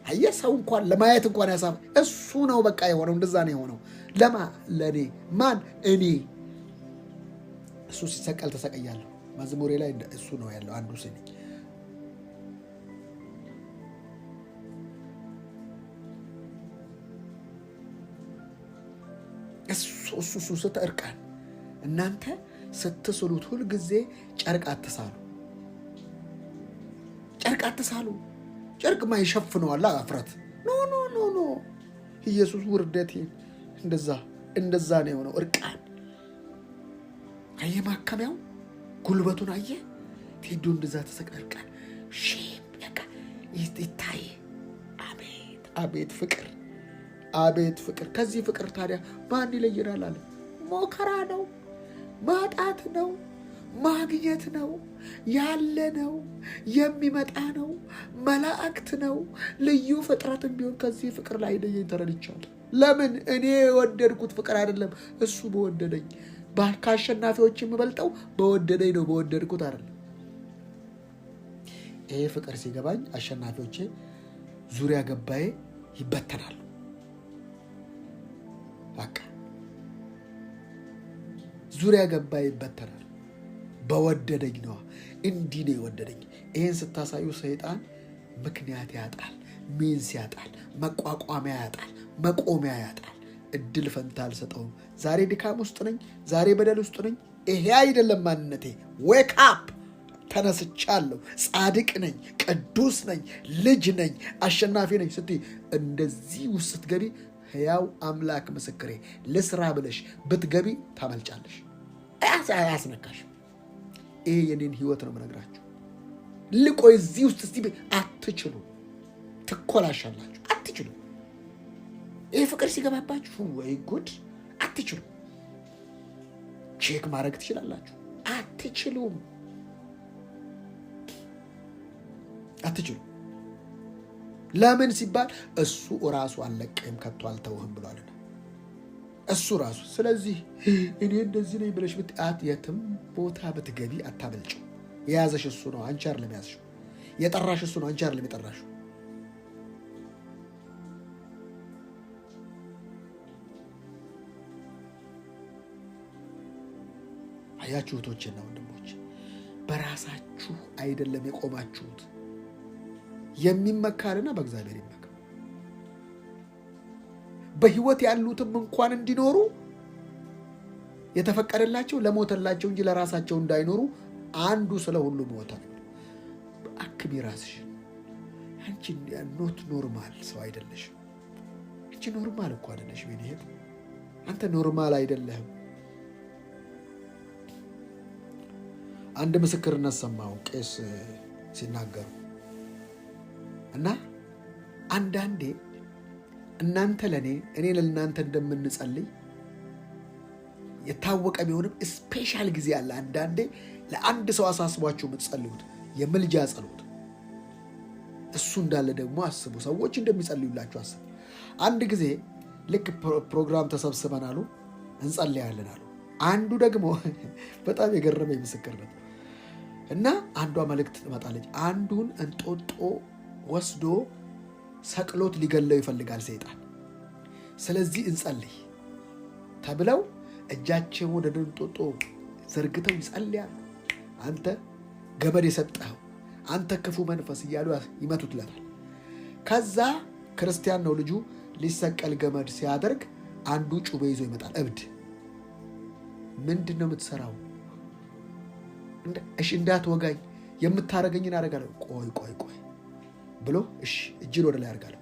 አየህ፣ ሰው እንኳን ለማየት እንኳን ያሳብ እሱ ነው በቃ የሆነው። እንደዛ ነው የሆነው። ለእኔ ማን? እኔ እሱ ሲሰቀል ተሰቀያለሁ። መዝሙሬ ላይ እሱ ነው ያለው። አንዱ ስኒ እሱ ስትእርቃን እናንተ ስትስሉት ሁልጊዜ ጨርቅ አትሳሉ። ጨርቅ ማይሸፍነዋል አፍረት። ኖ ኢየሱስ ውርደቴ እንደዛ ነው የሆነው። እርቃን አየህ፣ ማከሚያው ጉልበቱን አየህ። ቴዶ እንደዛ ተሰቀለ እርቃን። ሼም በቃ ይታይ። አቤት ፍቅር! ከዚህ ፍቅር ታዲያ ማን ይለየናል አለ። ሞከራ ነው፣ ማጣት ነው፣ ማግኘት ነው፣ ያለ ነው፣ የሚመጣ ነው፣ መላእክት ነው። ልዩ ፍጥረትም ቢሆን ከዚህ ፍቅር ላይ ለየኝ ተረድቻለሁ። ለምን? እኔ የወደድኩት ፍቅር አይደለም፣ እሱ በወደደኝ። ከአሸናፊዎች የምበልጠው በወደደኝ ነው፣ በወደድኩት አይደለም። ይሄ ፍቅር ሲገባኝ አሸናፊዎቼ ዙሪያ ገባዬ ይበተናሉ። በቃ ዙሪያ ገባዬ ይበተናል። በወደደኝ ነዋ። እንዲህ ነው የወደደኝ። ይህን ስታሳዩ ሰይጣን ምክንያት ያጣል፣ ሚንስ ያጣል፣ መቋቋሚያ ያጣል፣ መቆሚያ ያጣል። እድል ፈንታ አልሰጠውም። ዛሬ ድካም ውስጥ ነኝ፣ ዛሬ በደል ውስጥ ነኝ። ይሄ አይደለም ማንነቴ። ዌክ አፕ! ተነስቻለሁ። ጻድቅ ነኝ፣ ቅዱስ ነኝ፣ ልጅ ነኝ፣ አሸናፊ ነኝ ስትይ እንደዚህ ውስጥ ስትገቢ ሕያው አምላክ ምስክሬ ልስራ ብለሽ ብትገቢ ታመልጫለሽ። አያስነካሽም። ይሄ የኔን ህይወት ነው የምነግራችሁ። ልቆይ እዚህ ውስጥ እስቲ አትችሉ፣ ትኮላሻላችሁ። አትችሉ። ይሄ ፍቅር ሲገባባችሁ ወይ ጉድ! አትችሉ። ቼክ ማድረግ ትችላላችሁ። አትችሉም። ለምን ሲባል እሱ ራሱ አልለቅህም ከቶ አልተውህም ብሏልና እሱ ራሱ። ስለዚህ እኔ እንደዚህ ነኝ ብለሽ ብትአት የትም ቦታ ብትገቢ አታመልጭው። የያዘሽ እሱ ነው፣ አንቺ አይደለም የያዝሽው። የጠራሽ እሱ ነው፣ አንቺ አይደለም የጠራሽው። አያችሁ እህቶቼና ወንድሞች፣ በራሳችሁ አይደለም የቆማችሁት። የሚመካልና በእግዚአብሔር ይመካ። በህይወት ያሉትም እንኳን እንዲኖሩ የተፈቀደላቸው ለሞተላቸው እንጂ ለራሳቸው እንዳይኖሩ አንዱ ስለ ሁሉ ሞተ። አክቢ ራስሽን። አንቺ ኖት ኖርማል ሰው አይደለሽም። አንቺ ኖርማል እኮ አይደለሽም። ይሄድ አንተ ኖርማል አይደለህም። አንድ ምስክርነት ሰማሁ ቄስ ሲናገሩ እና አንዳንዴ እናንተ ለኔ እኔ ለእናንተ እንደምንጸልይ የታወቀ ቢሆንም ስፔሻል ጊዜ አለ። አንዳንዴ ለአንድ ሰው አሳስቧችሁ የምትጸልዩት የምልጃ ጸሎት፣ እሱ እንዳለ ደግሞ አስቡ። ሰዎች እንደሚጸልዩላችሁ አስቡ። አንድ ጊዜ ልክ ፕሮግራም ተሰብስበን አሉ እንጸልያለን አሉ። አንዱ ደግሞ በጣም የገረመኝ ምስክርነት እና አንዷ መልእክት ትመጣለች። አንዱን እንጦጦ ወስዶ ሰቅሎት ሊገለው ይፈልጋል ሰይጣን። ስለዚህ እንጸልይ ተብለው እጃቸውን ወደ እንጦጦ ዘርግተው ይጸልያሉ። አንተ ገመድ የሰጠኸው አንተ ክፉ መንፈስ እያሉ ይመቱትለታል። ከዛ ክርስቲያን ነው ልጁ። ሊሰቀል ገመድ ሲያደርግ አንዱ ጩቤ ይዞ ይመጣል። እብድ ምንድን ነው የምትሰራው? እሺ እንዳትወጋኝ፣ የምታረገኝን አደርጋለሁ። ቆይ ብሎ እሺ እጅን ወደ ላይ አድርጋለሁ፣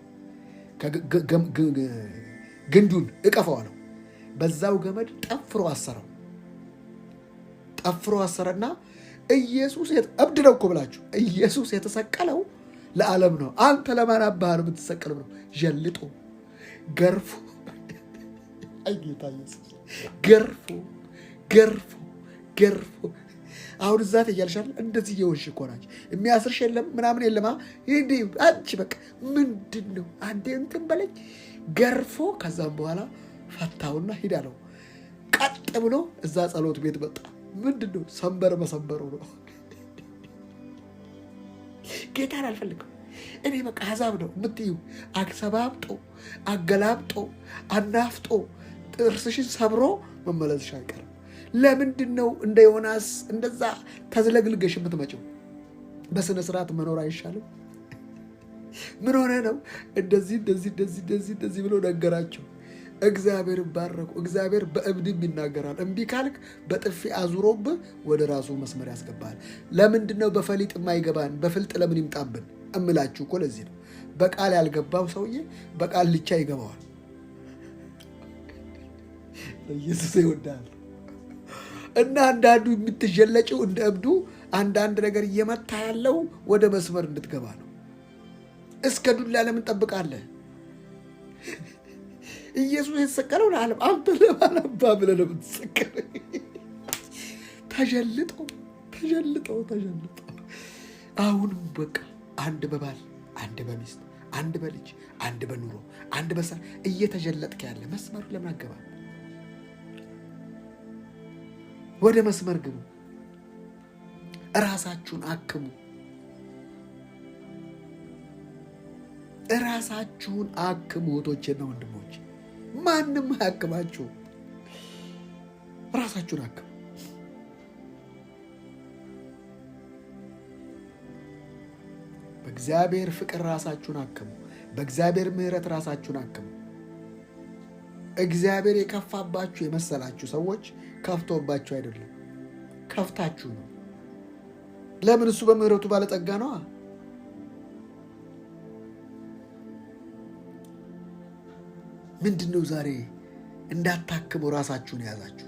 ግንዱን እቀፈዋለሁ። በዛው ገመድ ጠፍሮ አሰረና ኢየሱስ እብድ ነው እኮ ብላችሁ፣ ኢየሱስ የተሰቀለው ለዓለም ነው። አንተ ለማን አባህ ነው የምትሰቀለው? ነው ጀልጦ ገርፎ፣ ጌታ ኢየሱስ ገርፎ አሁን እዛ ትያለሻል። እንደዚህ እየሆንሽ እኮ ናቸው። የሚያስርሽ የለም ምናምን የለማ። ይህ አንቺ በቃ ምንድን ነው አንዴ እንትን በለኝ ገርፎ። ከዛም በኋላ ፈታውና ሂዳ ነው ቀጥ ብሎ እዛ ጸሎት ቤት መጣ። ምንድን ነው ሰንበር መሰንበሩ ነው። ጌታን አልፈልግም እኔ በቃ አሕዛብ ነው የምትዩ። አሰባብጦ አገላብጦ አናፍጦ ጥርስሽን ሰብሮ መመለስሽ አይቀርም። ለምንድን ነው እንደ ዮናስ እንደዛ ተዝለግልገሽ የምትመጪው? በስነ ስርዓት መኖር አይሻልም? ምን ሆነ ነው እንደዚህ ብሎ ነገራቸው። እግዚአብሔር ባረኩ። እግዚአብሔር በእብድም ይናገራል። እምቢ ካልክ በጥፊ አዙሮብህ ወደ ራሱ መስመር ያስገባል። ለምንድን ነው በፈሊጥ የማይገባን? በፍልጥ ለምን ይምጣብን እምላችሁ እኮ ለዚህ ነው። በቃል ያልገባው ሰውዬ በቃል ልቻ ይገባዋል። ኢየሱስ ይወዳል። እና አንዳንዱ የምትጀለጭው እንደ እብዱ አንዳንድ ነገር እየመታ ያለው ወደ መስመር እንድትገባ ነው። እስከ ዱላ ለምን ጠብቃለህ? ኢየሱስ የተሰቀለው ለዓለም፣ አንተ ለማን አባ ብለህ ነው የምትሰቀለው? ተጀልጠው አሁንም በቃ አንድ በባል አንድ በሚስት አንድ በልጅ አንድ በኑሮ አንድ በስራ እየተጀለጥክ ያለ መስመር ለምን አገባ? ወደ መስመር ግቡ። እራሳችሁን አክሙ። እህቶቼና ወንድሞች፣ ማንም አያክማችሁ። ራሳችሁን አክሙ። በእግዚአብሔር ፍቅር ራሳችሁን አክሙ። በእግዚአብሔር ምሕረት ራሳችሁን አክሙ። እግዚአብሔር የከፋባችሁ የመሰላችሁ ሰዎች ከፍቶባችሁ አይደለም፣ ከፍታችሁ ነው። ለምን? እሱ በምሕረቱ ባለጠጋ ነዋ። ምንድን ነው ዛሬ እንዳታክሙ ራሳችሁን የያዛችሁ?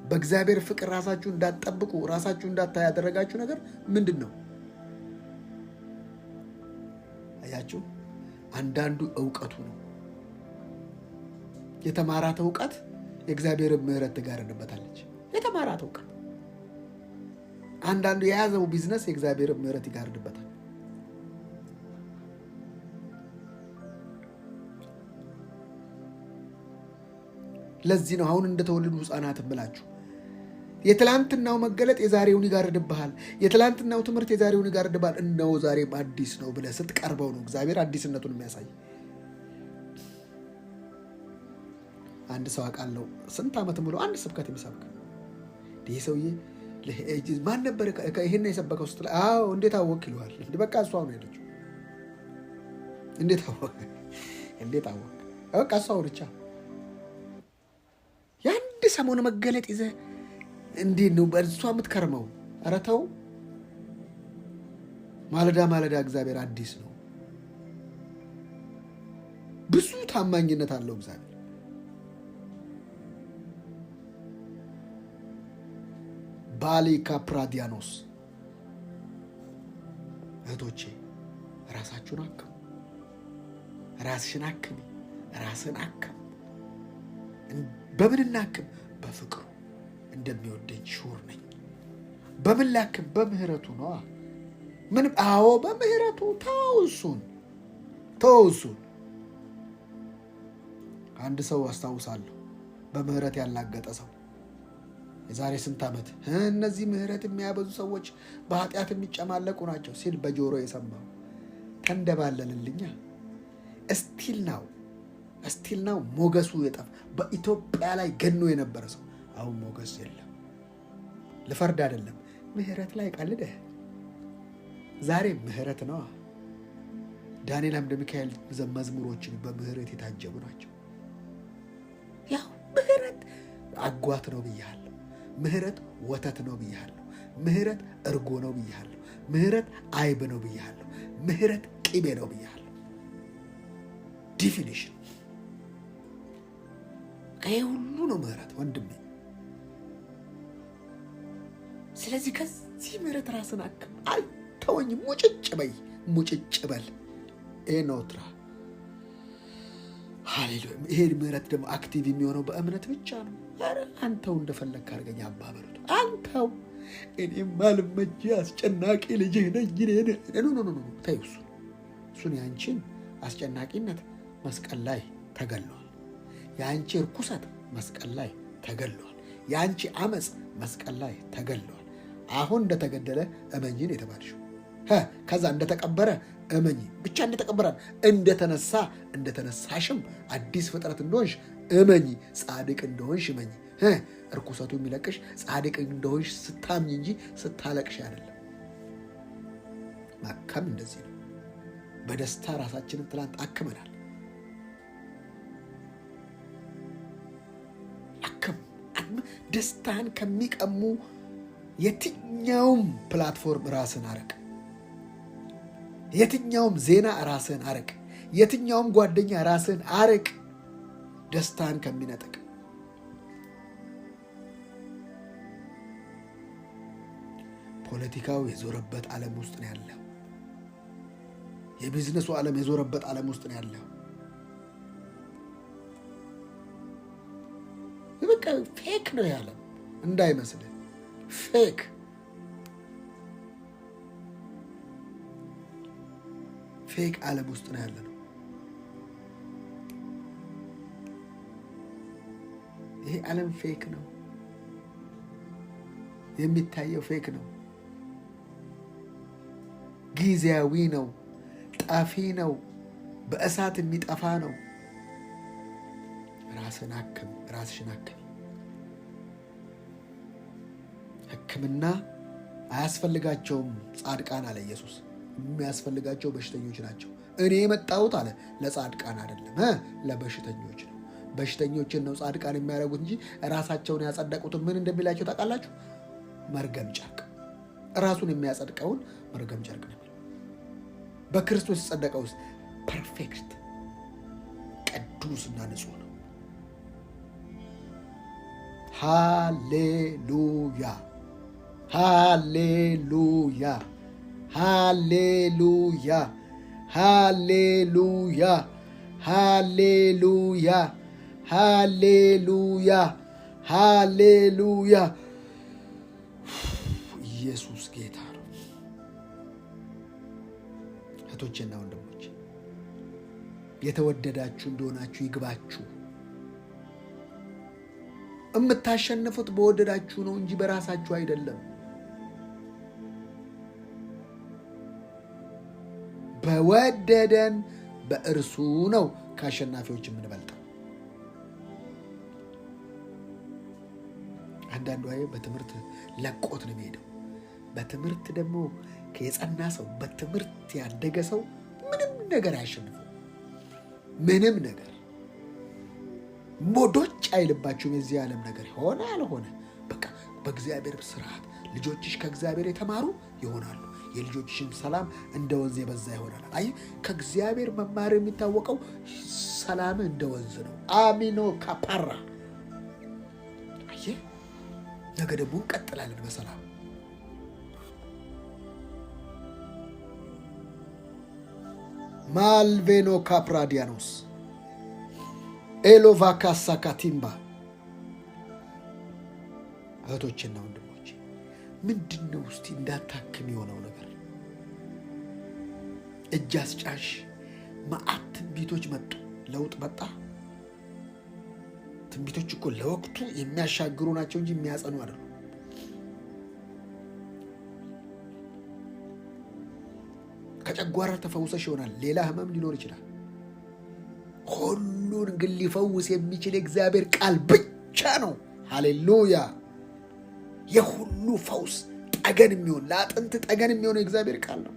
በእግዚአብሔር ፍቅር ራሳችሁን እንዳትጠብቁ ራሳችሁ እንዳታይ ያደረጋችሁ ነገር ምንድን ነው? አያችሁ፣ አንዳንዱ እውቀቱ ነው። የተማራት እውቀት የእግዚአብሔር ምሕረት ትጋርድበታለች። የተማራት እውቀት። አንዳንዱ የያዘው ቢዝነስ የእግዚአብሔር ምሕረት ይጋርድበታል። ለዚህ ነው አሁን እንደተወለዱ ሕፃናት ብላችሁ የትላንትናው መገለጥ የዛሬውን ይጋርድብሃል፣ የትላንትናው ትምህርት የዛሬውን ይጋርድብሃል። እነሆ ዛሬም አዲስ ነው ብለህ ስትቀርበው ነው እግዚአብሔር አዲስነቱን የሚያሳይ። አንድ ሰው አውቃለሁ ስንት ዓመት ሙሉ አንድ ስብከት የሚሰብክ ይህ ሰውዬ ማን ነበር ይሄን የሰበከው ስትል፣ አዎ እንዴት አወቅ ይለዋል። በቃ እሷ ነው ሄደችው። እንዴት አወቅ በቃ እሷ ብቻ የአንድ ሰሞን መገለጥ ይዘህ እንዴት ነው በእሷ የምትከርመው? ኧረ ተው። ማለዳ ማለዳ እግዚአብሔር አዲስ ነው። ብዙ ታማኝነት አለው እግዚአብሔር። ባሌ ካፕራዲያኖስ እህቶቼ ራሳችሁን አክሙ፣ ራስሽን አክሚ፣ ራስን አክም። በምን እናክም? በፍቅሩ እንደሚወደኝ ሹር ነኝ። በምን ላክም? በምህረቱ ነዋ። ምን? አዎ በምህረቱ። ተው እሱን። አንድ ሰው አስታውሳለሁ፣ በምህረት ያላገጠ ሰው የዛሬ ስንት ዓመት እነዚህ ምህረት የሚያበዙ ሰዎች በኃጢአት የሚጨማለቁ ናቸው ሲል በጆሮ የሰማው ተንደባለልልኛ። እስቲል ናው ሞገሱ የጠፋ በኢትዮጵያ ላይ ገኖ የነበረ ሰው አሁን ሞገስ የለም። ልፈርድ አይደለም፣ ምህረት ላይ ቀልደህ ዛሬ ምህረት ነዋ። ዳንኤል አምደ ሚካኤል መዝሙሮችን በምህረት የታጀቡ ናቸው። ያው ምህረት አጓት ነው ብያለሁ። ምህረት ወተት ነው ብያለሁ። ምህረት እርጎ ነው ብያለሁ። ምህረት አይብ ነው ብያለሁ። ምህረት ቅቤ ነው ብያለሁ። ዲፊኒሽን ይሄ ሁሉ ነው ምህረት ወንድሜ። ስለዚህ ከዚህ ምህረት ራስን አክም። አልተወኝ፣ ሙጭጭ በል። ኤኖትራ ሃሌሉያ። ይሄ ምህረት ደግሞ አክቲቭ የሚሆነው በእምነት ብቻ ነው። ኧረ አንተው እንደፈለግ አድርገኝ አባበሉት። አንተው እኔም አልመቼ አስጨናቂ ልጅህ ነኝ። ተይው እሱን የአንቺን አስጨናቂነት መስቀል ላይ ተገሏል። የአንቺ እርኩሰት መስቀል ላይ ተገሏል። የአንቺ አመፅ መስቀል ላይ ተገሏል። አሁን እንደተገደለ እመኝን የተባልሽው ከዛ እንደተቀበረ እመኝ ብቻ። እንደተቀበረ እንደተነሳሽም አዲስ ፍጥረት እንደሆንሽ እመኝ። ጻድቅ እንደሆንሽ እመኝ። እርኩሰቱ የሚለቅሽ ጻድቅ እንደሆንሽ ስታምኝ እንጂ ስታለቅሽ አይደለም። ማከም እንደዚህ ነው። በደስታ ራሳችንን ትላንት አክመናል። ደስታን ከሚቀሙ የትኛውም ፕላትፎርም ራስን አረቅ። የትኛውም ዜና ራስን አረቅ። የትኛውም ጓደኛ ራስን አረቅ። ደስታን ከሚነጥቅ ፖለቲካው የዞረበት ዓለም ውስጥ ነው ያለው። የቢዝነሱ ዓለም የዞረበት ዓለም ውስጥ ነው ያለው። በቃ ፌክ ነው ያለው እንዳይመስልህ። ፌክ ዓለም ውስጥ ነው ያለ ነው። ይሄ ዓለም ፌክ ነው። የሚታየው ፌክ ነው። ጊዜያዊ ነው። ጠፊ ነው። በእሳት የሚጠፋ ነው። ራስን አክም፣ ራስሽን አክም። ሕክምና አያስፈልጋቸውም ጻድቃን አለ ኢየሱስ። የሚያስፈልጋቸው በሽተኞች ናቸው። እኔ የመጣሁት አለ ለጻድቃን አይደለም፣ ለበሽተኞች ነው። በሽተኞችን ነው ጻድቃን የሚያደርጉት እንጂ ራሳቸውን ያጸደቁትን ምን እንደሚላቸው ታውቃላችሁ? መርገም ጨርቅ። ራሱን የሚያጸድቀውን መርገም ጨርቅ ነው። በክርስቶስ የጸደቀው ውስጥ ፐርፌክት ቅዱስና ንጹህ ነው። ሃሌሉያ ሃሌሉያ ሃሌሉያ ሃሌሉያ ሃሌሉያ ሃሌሉያ ሃሌሉያ። ኢየሱስ ጌታ ነው። እህቶቼና ወንድሞች የተወደዳችሁ እንደሆናችሁ ይግባችሁ። የምታሸንፉት በወደዳችሁ ነው እንጂ በራሳችሁ አይደለም። በወደደን በእርሱ ነው ከአሸናፊዎች የምንበልጠው። አንዳንዱ በትምህርት ለቆት ነው የሚሄደው። በትምህርት ደግሞ የጸና ሰው፣ በትምህርት ያደገ ሰው ምንም ነገር አያሸንፈው። ምንም ነገር ሞዶች አይልባችሁም። የዚህ ዓለም ነገር ሆነ አልሆነ በቃ በእግዚአብሔር ስርዓት ልጆችሽ ከእግዚአብሔር የተማሩ ይሆናሉ። የልጆችሽን ሰላም እንደ ወንዝ የበዛ ይሆናል። አይ ከእግዚአብሔር መማር የሚታወቀው ሰላም እንደ ወንዝ ነው። አሚኖ ካፓራ አየ ነገ ደግሞ እንቀጥላለን በሰላም። ማልቬኖ ካፕራዲያኖስ ኤሎቫካሳ ካቲምባ። እህቶችና ወንድሞች ምንድን ነው እስቲ እንዳታክም የሆነው ነገር? እጅ አስጫሽ መዓት ትንቢቶች መጡ። ለውጥ መጣ። ትንቢቶች እኮ ለወቅቱ የሚያሻግሩ ናቸው እንጂ የሚያጸኑ አይደሉም። ከጨጓራ ተፈውሰሽ ይሆናል። ሌላ ህመም ሊኖር ይችላል። ሁሉን ግን ሊፈውስ የሚችል የእግዚአብሔር ቃል ብቻ ነው። ሃሌሉያ! የሁሉ ፈውስ ጠገን የሚሆን ለአጥንት ጠገን የሚሆነው የእግዚአብሔር ቃል ነው።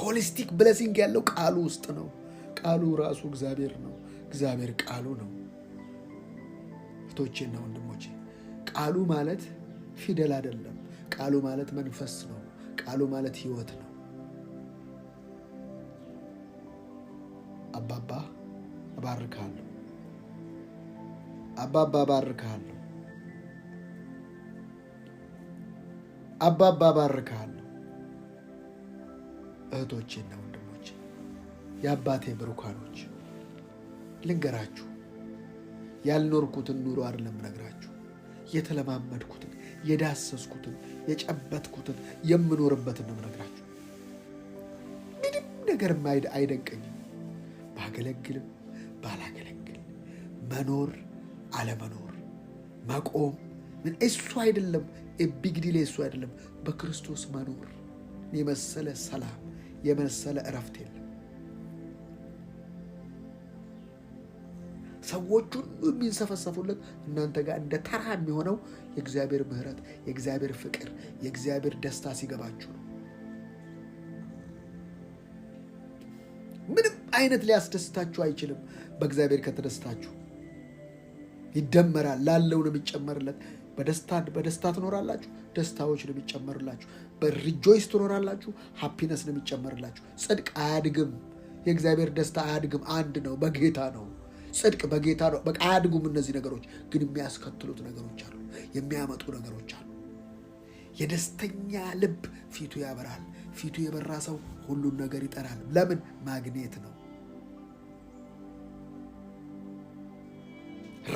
ሆሊስቲክ ብለሲንግ ያለው ቃሉ ውስጥ ነው። ቃሉ ራሱ እግዚአብሔር ነው። እግዚአብሔር ቃሉ ነው። እህቶቼና ወንድሞቼ ቃሉ ማለት ፊደል አይደለም። ቃሉ ማለት መንፈስ ነው። ቃሉ ማለት ህይወት ነው። አባባ እባርካለሁ። አባባ እባርካለሁ። አባባ እባርካለሁ። እህቶቼና ወንድሞቼ የአባቴ ብሩካኖች ልንገራችሁ፣ ያልኖርኩትን ኑሮ አይደለም ነግራችሁ፣ የተለማመድኩትን፣ የዳሰስኩትን፣ የጨበትኩትን የምኖርበትን ነው ነግራችሁ። ምንም ነገር አይደንቀኝም። ባገለግልም ባላገለግል፣ መኖር አለመኖር፣ መቆም ምን እሱ አይደለም። ቢግዲሌ እሱ አይደለም። በክርስቶስ መኖር የመሰለ ሰላም የመሰለ እረፍት የለም። ሰዎች ሁሉ የሚንሰፈሰፉለት እናንተ ጋር እንደ ተራ የሚሆነው የእግዚአብሔር ምሕረት፣ የእግዚአብሔር ፍቅር፣ የእግዚአብሔር ደስታ ሲገባችሁ ነው። ምንም አይነት ሊያስደስታችሁ አይችልም። በእግዚአብሔር ከተደስታችሁ ይደመራል። ላለው ነው የሚጨመርለት። በደስታ ትኖራላችሁ፣ ደስታዎች ነው የሚጨመርላችሁ። በሪጆይስ ትኖራላችሁ፣ ሃፒነስ ነው የሚጨመርላችሁ። ጽድቅ አያድግም። የእግዚአብሔር ደስታ አያድግም። አንድ ነው፣ በጌታ ነው። ጽድቅ በጌታ ነው። በቃ አያድጉም። እነዚህ ነገሮች ግን የሚያስከትሉት ነገሮች አሉ፣ የሚያመጡ ነገሮች አሉ። የደስተኛ ልብ ፊቱ ያበራል። ፊቱ የበራ ሰው ሁሉን ነገር ይጠራል። ለምን? ማግኔት ነው።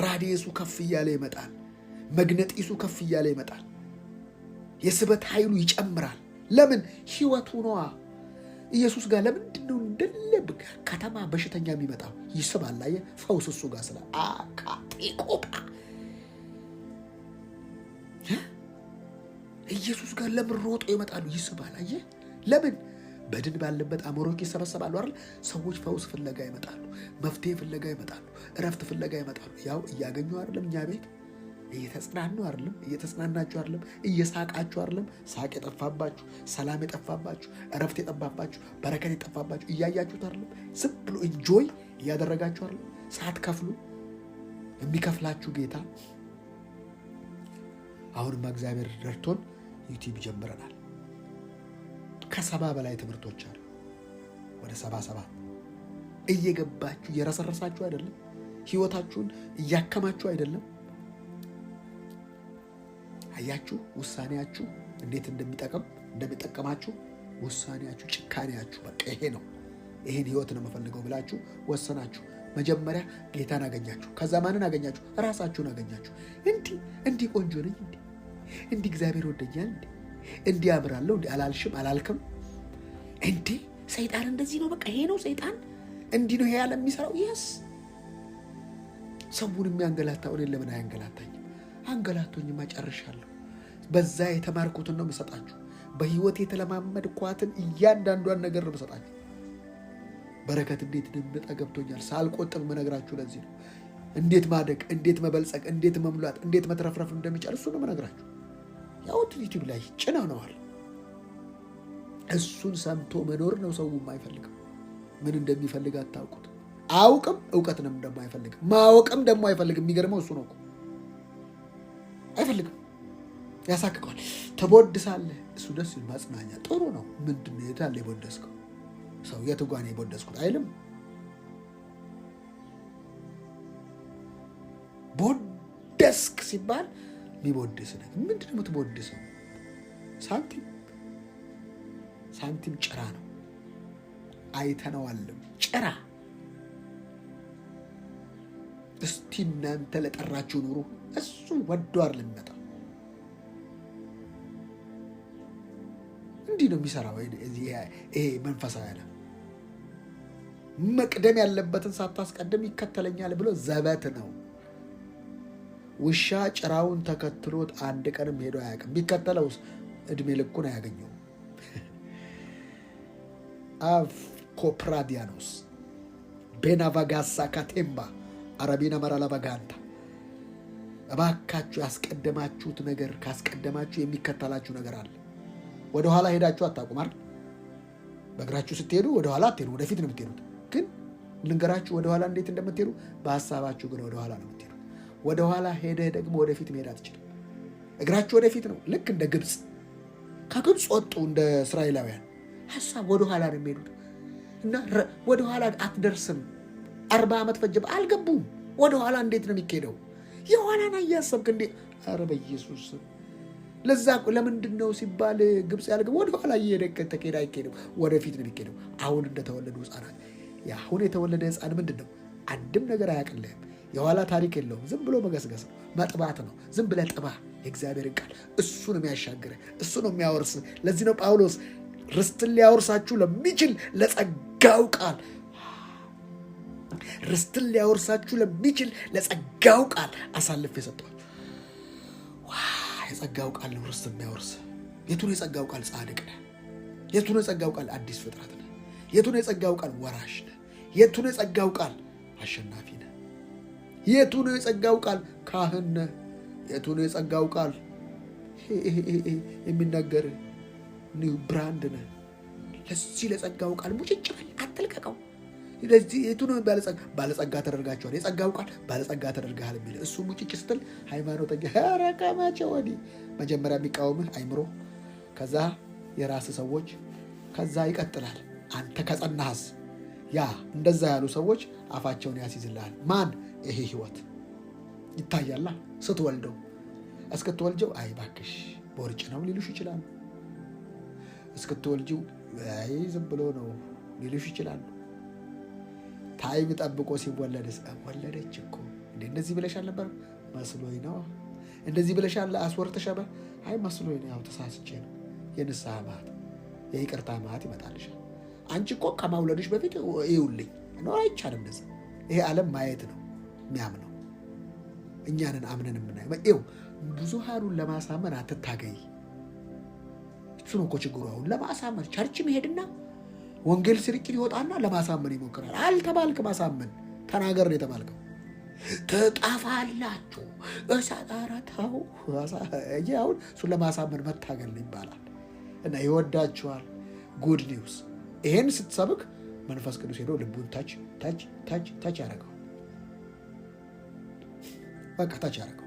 ራዲየሱ ከፍ እያለ ይመጣል። መግነጢሱ ከፍ እያለ ይመጣል። የስበት ኃይሉ ይጨምራል። ለምን? ህይወቱ ነዋ። ኢየሱስ ጋር ለምንድነው እንደልብ ከተማ በሽተኛ የሚመጣው? ይስባል። አየህ፣ ፈውስ እሱ ጋር ስለ አካቴቆጳ ኢየሱስ ጋር ለምን ሮጦ ይመጣሉ? ይስባል። አየህ፣ ለምን? በድን ባለበት አእምሮች ይሰበሰባሉ አይደል? ሰዎች ፈውስ ፍለጋ ይመጣሉ፣ መፍትሄ ፍለጋ ይመጣሉ፣ እረፍት ፍለጋ ይመጣሉ። ያው እያገኙ አይደለም? እኛ ቤት እየተጽናኑ አይደለም? እየተጽናናችሁ አይደለም? እየሳቃችሁ አይደለም? ሳቅ የጠፋባችሁ፣ ሰላም የጠፋባችሁ፣ እረፍት የጠፋባችሁ፣ በረከት የጠፋባችሁ እያያችሁት አይደለም? ዝም ብሎ ኢንጆይ እያደረጋችሁ አይደለም? ሳትከፍሉ የሚከፍላችሁ ጌታ። አሁንማ እግዚአብሔር ረድቶን ዩቲዩብ ጀምረናል። ከ70 በላይ ትምህርቶች አሉ። ወደ 77 እየገባችሁ እየረሰረሳችሁ አይደለም? ህይወታችሁን እያከማችሁ አይደለም? አያችሁ ውሳኔያችሁ እንዴት እንደሚጠቀማችሁ። ውሳኔያችሁ፣ ጭካኔያችሁ በቃ ይሄ ነው። ይሄን ህይወት ነው የምፈልገው ብላችሁ ወሰናችሁ። መጀመሪያ ጌታን አገኛችሁ። ከዛ ማንን አገኛችሁ? ራሳችሁን አገኛችሁ። እንዲህ ቆንጆ ነኝ፣ እንዲህ እግዚአብሔር ወደኛል፣ እንዲህ አምራለሁ፣ እንዲህ አላልሽም አላልክም። ሰይጣን እንደዚህ ነው፣ በቃ ይሄ ነው ሰይጣን፣ እንዲህ ነው ይሄ ያለ የሚሰራው። ይስ ሰውን የሚያንገላታው እኔን ለምን አያንገላታኝም? አንገላቶኝማ ጨርሻለሁ። በዛ የተማርኩትን ነው የምሰጣችሁ። በህይወት የተለማመድኳትን እያንዳንዷን ነገር ነው የምሰጣችሁ። በረከት እንዴት እንደሚመጣ ገብቶኛል። ሳልቆጥብ መነግራችሁ ለዚህ ነው። እንዴት ማደግ፣ እንዴት መበልጸግ፣ እንዴት መሙላት፣ እንዴት መትረፍረፍ እንደሚቻል እሱ ነው መነግራችሁ። ያው ዩቲዩብ ላይ ጭነነዋል። እሱን ሰምቶ መኖር ነው ሰው የማይፈልገው። ምን እንደሚፈልግ አታውቁት። አውቅም እውቀትንም ደግሞ አይፈልግም። ማወቅም ደግሞ አይፈልግም። የሚገርመው እሱ ነው እኮ አይፈልግም። ያሳክቀዋል። ተቦድሳለህ። እሱ ደስ ይል ማጽናኛ ጥሩ ነው። ምንድን ነው የታለ የቦደስከው? ሰው የትጓን የቦደስኩት አይልም። ቦደስክ ሲባል የሚቦድስ ነገር ምንድን ነው የምትቦድሰው? ሳንቲም ጭራ ነው። አይተነዋልም። ጭራ። እስቲ እናንተ ለጠራችሁ ኑሩ። እሱ ወዶ አይደለም የሚመጣው። እንዲህ ነው የሚሰራው። ይሄ መንፈሳዊ ዓለም መቅደም ያለበትን ሳታስቀድም ይከተለኛል ብሎ ዘበት ነው። ውሻ ጭራውን ተከትሎት አንድ ቀንም ሄዶ አያውቅም። ቢከተለውስ እድሜ ልኩን አያገኘውም። አፍ ኮፕራዲያኖስ ቤናቫጋሳ ካቴምባ አረቢና መራላ ባጋንታ። እባካችሁ ያስቀደማችሁት ነገር ካስቀደማችሁ የሚከተላችሁ ነገር አለ። ወደኋላ ሄዳችሁ አታውቁም አይደል? በእግራችሁ ስትሄዱ ወደኋላ አትሄዱ፣ ወደፊት ነው የምትሄዱት። ግን ልንገራችሁ ወደኋላ እንዴት እንደምትሄዱ። በሀሳባችሁ ግን ወደኋላ ነው የምትሄዱት። ወደኋላ ሄደህ ደግሞ ወደፊት መሄድ አትችልም። እግራችሁ ወደፊት ነው። ልክ እንደ ግብፅ ከግብፅ ወጡ እንደ እስራኤላውያን ሀሳብ ወደኋላ ነው የሚሄዱት እና ወደኋላ አትደርስም። 40 ዓመት ፈጀ። አልገቡም። ወደኋላ እንዴት ነው የሚካሄደው? የኋላና እያሰብክ እንዴ! ኧረ በኢየሱስ ለዛ ለምንድን ነው ሲባል ግብፅ ያልገቡ ወደኋላ እየሄደ ተካሄደ አይካሄድም። ወደፊት ነው የሚካሄደው። አሁን እንደተወለዱ ህፃናት አሁን የተወለደ ህፃን ምንድን ነው? አንድም ነገር አያውቅልህም። የኋላ ታሪክ የለውም። ዝም ብሎ መገስገስ ነው፣ መጥባት ነው። ዝም ብለህ ጥባ የእግዚአብሔርን ቃል። እሱ ነው የሚያሻግርህ፣ እሱ ነው የሚያወርስህ። ለዚህ ነው ጳውሎስ ርስትን ሊያወርሳችሁ ለሚችል ለጸጋው ቃል ርስትን ሊያወርሳችሁ ለሚችል ለጸጋው ቃል አሳልፍ የሰጠኋችሁ። የጸጋው ቃል ነው ርስት የሚያወርስ። የቱ ነው የጸጋው ቃል? ጻድቅ ነህ። የቱ ነው የጸጋው ቃል? አዲስ ፍጥረት ነህ። የቱ ነው የጸጋው ቃል? ወራሽ ነህ። የቱ ነው የጸጋው ቃል? አሸናፊ ነህ። የቱ ነው የጸጋው ቃል? ካህን ነህ። የቱ ነው የጸጋው ቃል? የሚናገር ብራንድ ነህ። ለዚህ ለጸጋው ቃል ሙጭጭ በል፣ አትልቀቀው። ለዚህ የቱ ነው ባለጸጋ ተደርጋችኋል። የጸጋው ቃል ባለጸጋ ተደርገሃል የሚል እሱ ሙጭጭ ስትል ሃይማኖተኛ ረቀማቸው ወዲህ መጀመሪያ የሚቃወምህ አይምሮ፣ ከዛ የራስ ሰዎች፣ ከዛ ይቀጥላል። አንተ ከጸናህስ ያ እንደዛ ያሉ ሰዎች አፋቸውን ያስይዝልሃል። ማን? ይሄ ህይወት ይታያላ። ስትወልደው እስክትወልጀው አይ ባክሽ ቦርጭ ነው ሊሉሽ ይችላሉ። እስክትወልጂው አይ ዝም ብሎ ነው ሊሉሽ ይችላሉ። ታይም ጠብቆ ሲወለድስ ወለደች እኮ እንደዚህ ብለሻል ነበር መስሎኝ ነው። እንደዚህ ብለሻል አስወርተሻል። አይ መስሎኝ ነው፣ ያው ተሳስቼ ነው። የንስሐ ማት የይቅርታ ማት ይመጣልሻል። አንቺ እኮ ከማውለድሽ በፊት ይውልኝ ነው። አይቻልም። እንደዚህ ይሄ ዓለም ማየት ነው የሚያምነው። እኛንን አምነን የምናየው ይኸው። ብዙሃኑን ለማሳመን አትታገይ። እሱ ነው እኮ ችግሩ። አሁን ለማሳመን ቸርች መሄድና ወንጌል ስርጭት ይወጣና ለማሳመን ይሞክራል። አልተባልክ ማሳመን ተናገር ነው የተባልከው። ትጠፋላችሁ እሳጣራታው አሁን እሱን ለማሳመን መታገል ይባላል። እና ይወዳችኋል። ጉድ ኒውስ። ይሄን ስትሰብክ መንፈስ ቅዱስ ሄዶ ልቡን ታች ያደረገው። በቃ ታች ያደረገው።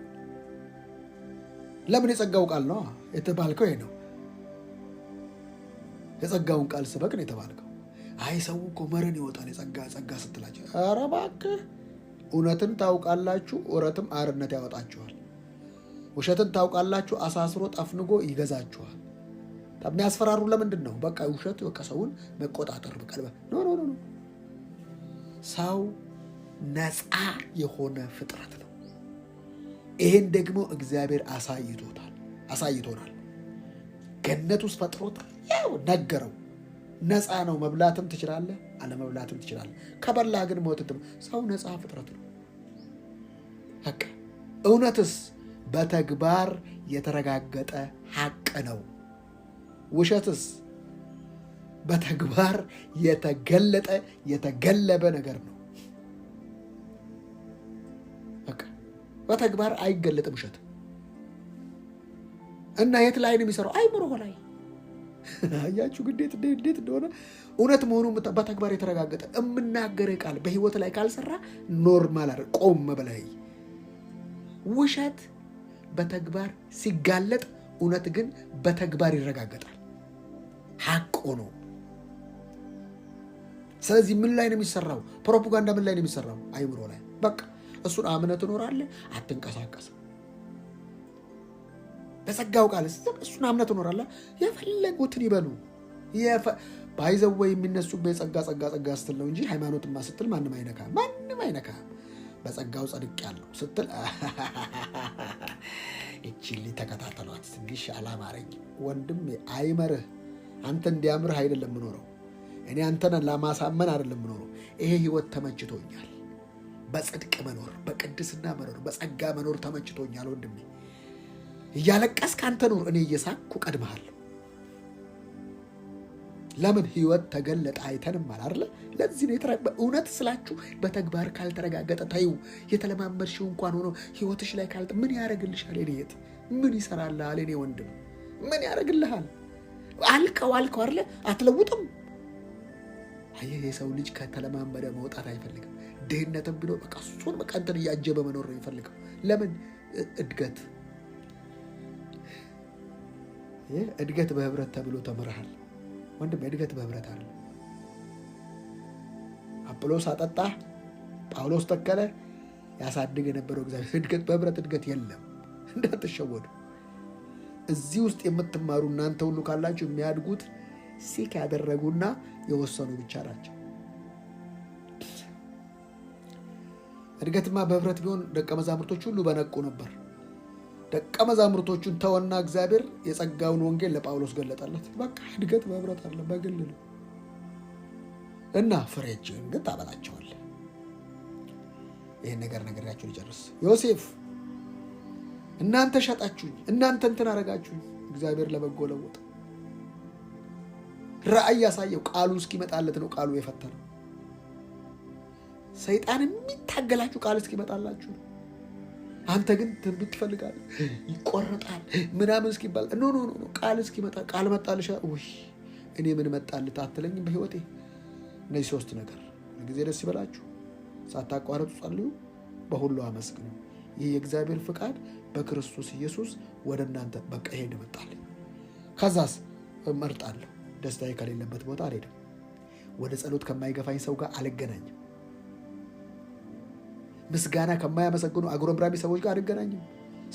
ለምን? የጸጋው ቃል ነው የተባልከው። ይሄ ነው የጸጋውን ቃል ስበክ ነው የተባልከው። አይ ሰው እኮ መረን ይወጣል ጸጋ ስትላቸው። ኧረ እባክህ እውነትን ታውቃላችሁ፣ እውነትም አርነት ያወጣችኋል። ውሸትን ታውቃላችሁ፣ አሳስሮ ጠፍንጎ ይገዛችኋል። የሚያስፈራሩ ለምንድን ነው? በቃ ውሸት በቃ ሰውን መቆጣጠር በቀልበ ኖ ሰው ነፃ የሆነ ፍጥረት ነው። ይሄን ደግሞ እግዚአብሔር አሳይቶናል። ገነት ውስጥ ፈጥሮት ያው ነገረው። ነፃ ነው። መብላትም ትችላለህ፣ አለመብላትም ትችላለህ። ከበላህ ግን ሞትት ነው። ሰው ነፃ ፍጥረት ነው። በቃ እውነትስ በተግባር የተረጋገጠ ሐቅ ነው። ውሸትስ በተግባር የተገለጠ የተገለበ ነገር ነው። በቃ በተግባር አይገለጥም ውሸት። እና የት ላይ ነው የሚሰራው? አይምሮ ላይ። አያችሁ እንዴት እንደሆነ እውነት መሆኑ በተግባር የተረጋገጠ የምናገር ቃል በህይወት ላይ ካልሰራ ኖርማል አይደል? ቆም በላይ ውሸት በተግባር ሲጋለጥ፣ እውነት ግን በተግባር ይረጋገጣል ሐቅ ሆኖ። ስለዚህ ምን ላይ ነው የሚሰራው? ፕሮፓጋንዳ ምን ላይ ነው የሚሰራው? አይምሮ ላይ። በቃ እሱን አምነህ ትኖራለህ፣ አትንቀሳቀስም። በጸጋው ቃል እሱን አምነህ ትኖራለህ። የፈለጉትን ይበሉ። ባይዘው የሚነሱበት ጸጋ ስትል ነው እንጂ ሃይማኖትማ ስትል ማንም አይነካ። በጸጋው ጸድቄአለሁ ስትል እቺሊ ተከታተሏት። ትንሽ አላማረኝ ወንድም፣ አይመርህ። አንተ እንዲያምርህ አይደለም የምኖረው እኔ፣ አንተን ለማሳመን አይደለም የምኖረው። ይሄ ህይወት ተመችቶኛል። በጽድቅ መኖር፣ በቅድስና መኖር፣ በጸጋ መኖር ተመችቶኛል ወንድሜ። እያለቀስክ አንተ ኑር፣ እኔ እየሳቅኩ ቀድመሃለሁ። ለምን? ህይወት ተገለጠ፣ አይተንም አይደለ? ለዚህ ነው እውነት ስላችሁ በተግባር ካልተረጋገጠ ታዩ። የተለማመድሽው እንኳን ሆኖ ህይወትሽ ላይ ምን ያደርግልሻል? እኔት ምን ይሰራልሃል? እኔ ወንድም ምን ያደርግልሃል? አልከው አይደለ? አትለውጥም። አየህ፣ የሰው ልጅ ከተለማመደ መውጣት አይፈልግም። ድህነትም ቢኖር በቃ እሱን በቃ እንትን እያጀበ መኖር ነው የሚፈልገው። ለምን? እድገት በህብረት ተብሎ ተምረሃል ወንድም። እድገት በህብረት አለ። አጵሎስ አጠጣ፣ ጳውሎስ ተከለ፣ ያሳድግ የነበረው እግዚአብሔር። እድገት በህብረት እድገት የለም፣ እንዳትሸወዱ። እዚህ ውስጥ የምትማሩ እናንተ ሁሉ ካላችሁ የሚያድጉት ሲክ ያደረጉና የወሰኑ ብቻ ናቸው። እድገትማ በህብረት ቢሆን ደቀ መዛሙርቶች ሁሉ በነቁ ነበር። ደቀ መዛሙርቶቹን ተወና እግዚአብሔር የጸጋውን ወንጌል ለጳውሎስ ገለጠለት። በቃ እድገት በህብረት አለ፣ በግል ነው። እና ፍሬዎችን ግን ታበላቸዋለህ። ይህን ነገር ነግሬያችሁ ልጨርስ። ዮሴፍ እናንተ ሸጣችሁኝ፣ እናንተ እንትን አረጋችሁኝ፣ እግዚአብሔር ለበጎ ለወጠ። ራእይ ያሳየው ቃሉ እስኪመጣለት ነው። ቃሉ የፈተነው ሰይጣን የሚታገላችሁ ቃል እስኪመጣላችሁ ነው። አንተ ግን ትንቢት ትፈልጋለህ፣ ይቆረጣል ምናምን እስኪባል ኖ ቃል እስኪመጣ። ቃል መጣልሻ ወይ እኔ ምን መጣልህ አትለኝም በህይወቴ። እነዚህ 3 ነገር ጊዜ ደስ ይበላችሁ፣ ሳታቋርጡ ጸልዩ፣ በሁሉ አመስግኑ። ይህ የእግዚአብሔር ፍቃድ በክርስቶስ ኢየሱስ ወደ እናንተ በቃ ይሄድ መጣልኝ። ከዛስ እመርጣለሁ። ደስታዬ ከሌለበት ቦታ አልሄድም። ወደ ጸሎት ከማይገፋኝ ሰው ጋር አልገናኝም። ምስጋና ከማያመሰግኑ አጉረምራሚ ሰዎች ጋር አልገናኝም።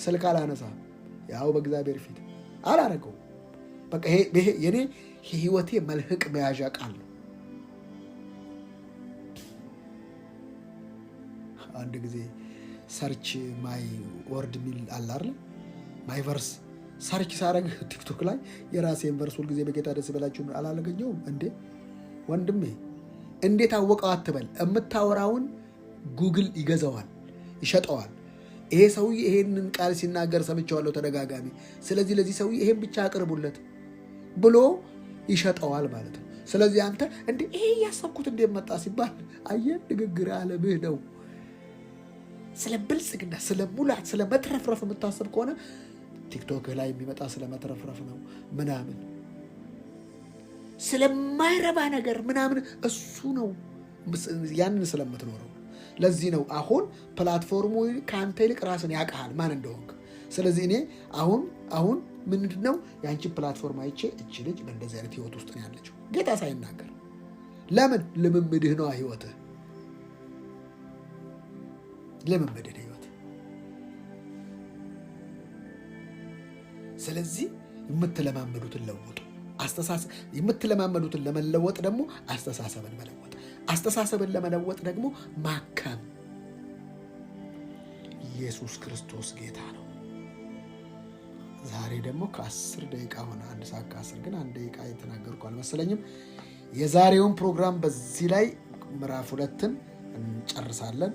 ስልክ አላነሳም። ያው በእግዚአብሔር ፊት አላረገው። በቃ ይሄ የኔ ህይወቴ መልህቅ መያዣ ቃል ነው። አንድ ጊዜ ሰርች ማይ ወርድ ሚል አለ አይደል? ማይ ቨርስ ሰርች ሳረግ ቲክቶክ ላይ የራሴን ቨርስ ሁልጊዜ በጌታ ደስ ይበላችሁ አላገኘውም እንዴ? ወንድሜ እንዴት አወቀው አትበል። የምታወራውን ጉግል ይገዛዋል፣ ይሸጠዋል። ይሄ ሰውዬ ይሄንን ቃል ሲናገር ሰምቼዋለሁ ተደጋጋሚ፣ ስለዚህ ለዚህ ሰውዬ ይሄን ብቻ አቅርቡለት ብሎ ይሸጠዋል ማለት ነው። ስለዚህ አንተ እንዴ ይሄ ያሰብኩት እንደመጣ ሲባል አየህ፣ ንግግር ዓለምህ ነው። ስለ ብልጽግና፣ ስለ ሙላት፣ ስለ መትረፍረፍ የምታስብ ከሆነ ቲክቶክ ላይ የሚመጣ ስለ መትረፍረፍ ነው ምናምን፣ ስለማይረባ ነገር ምናምን እሱ ነው ያንን ስለምትኖረው። ለዚህ ነው አሁን ፕላትፎርሙ ከአንተ ይልቅ ራስን ያውቃል ማን እንደሆንክ። ስለዚህ እኔ አሁን ምንድነው የአንቺ ፕላትፎርም አይቼ እቺ ልጅ በእንደዚህ አይነት ህይወት ውስጥ ነው ያለችው ጌታ ሳይናገር። ለምን? ልምምድህ ነው ህይወትህ፣ ልምምድህ ህይወት። ስለዚህ የምትለማመዱትን ለውጡ። የምትለማመዱትን ለመለወጥ ደግሞ አስተሳሰብን መለወጥ፣ አስተሳሰብን ለመለወጥ ደግሞ ማከም። ኢየሱስ ክርስቶስ ጌታ ነው። ዛሬ ደግሞ ከ10 ደቂቃ ሆነ። 1 ሰዓት ከ10 ግን 1 ደቂቃ የተናገርኩ አልመሰለኝም። የዛሬውን ፕሮግራም በዚህ ላይ ምዕራፍ 2ን እንጨርሳለን።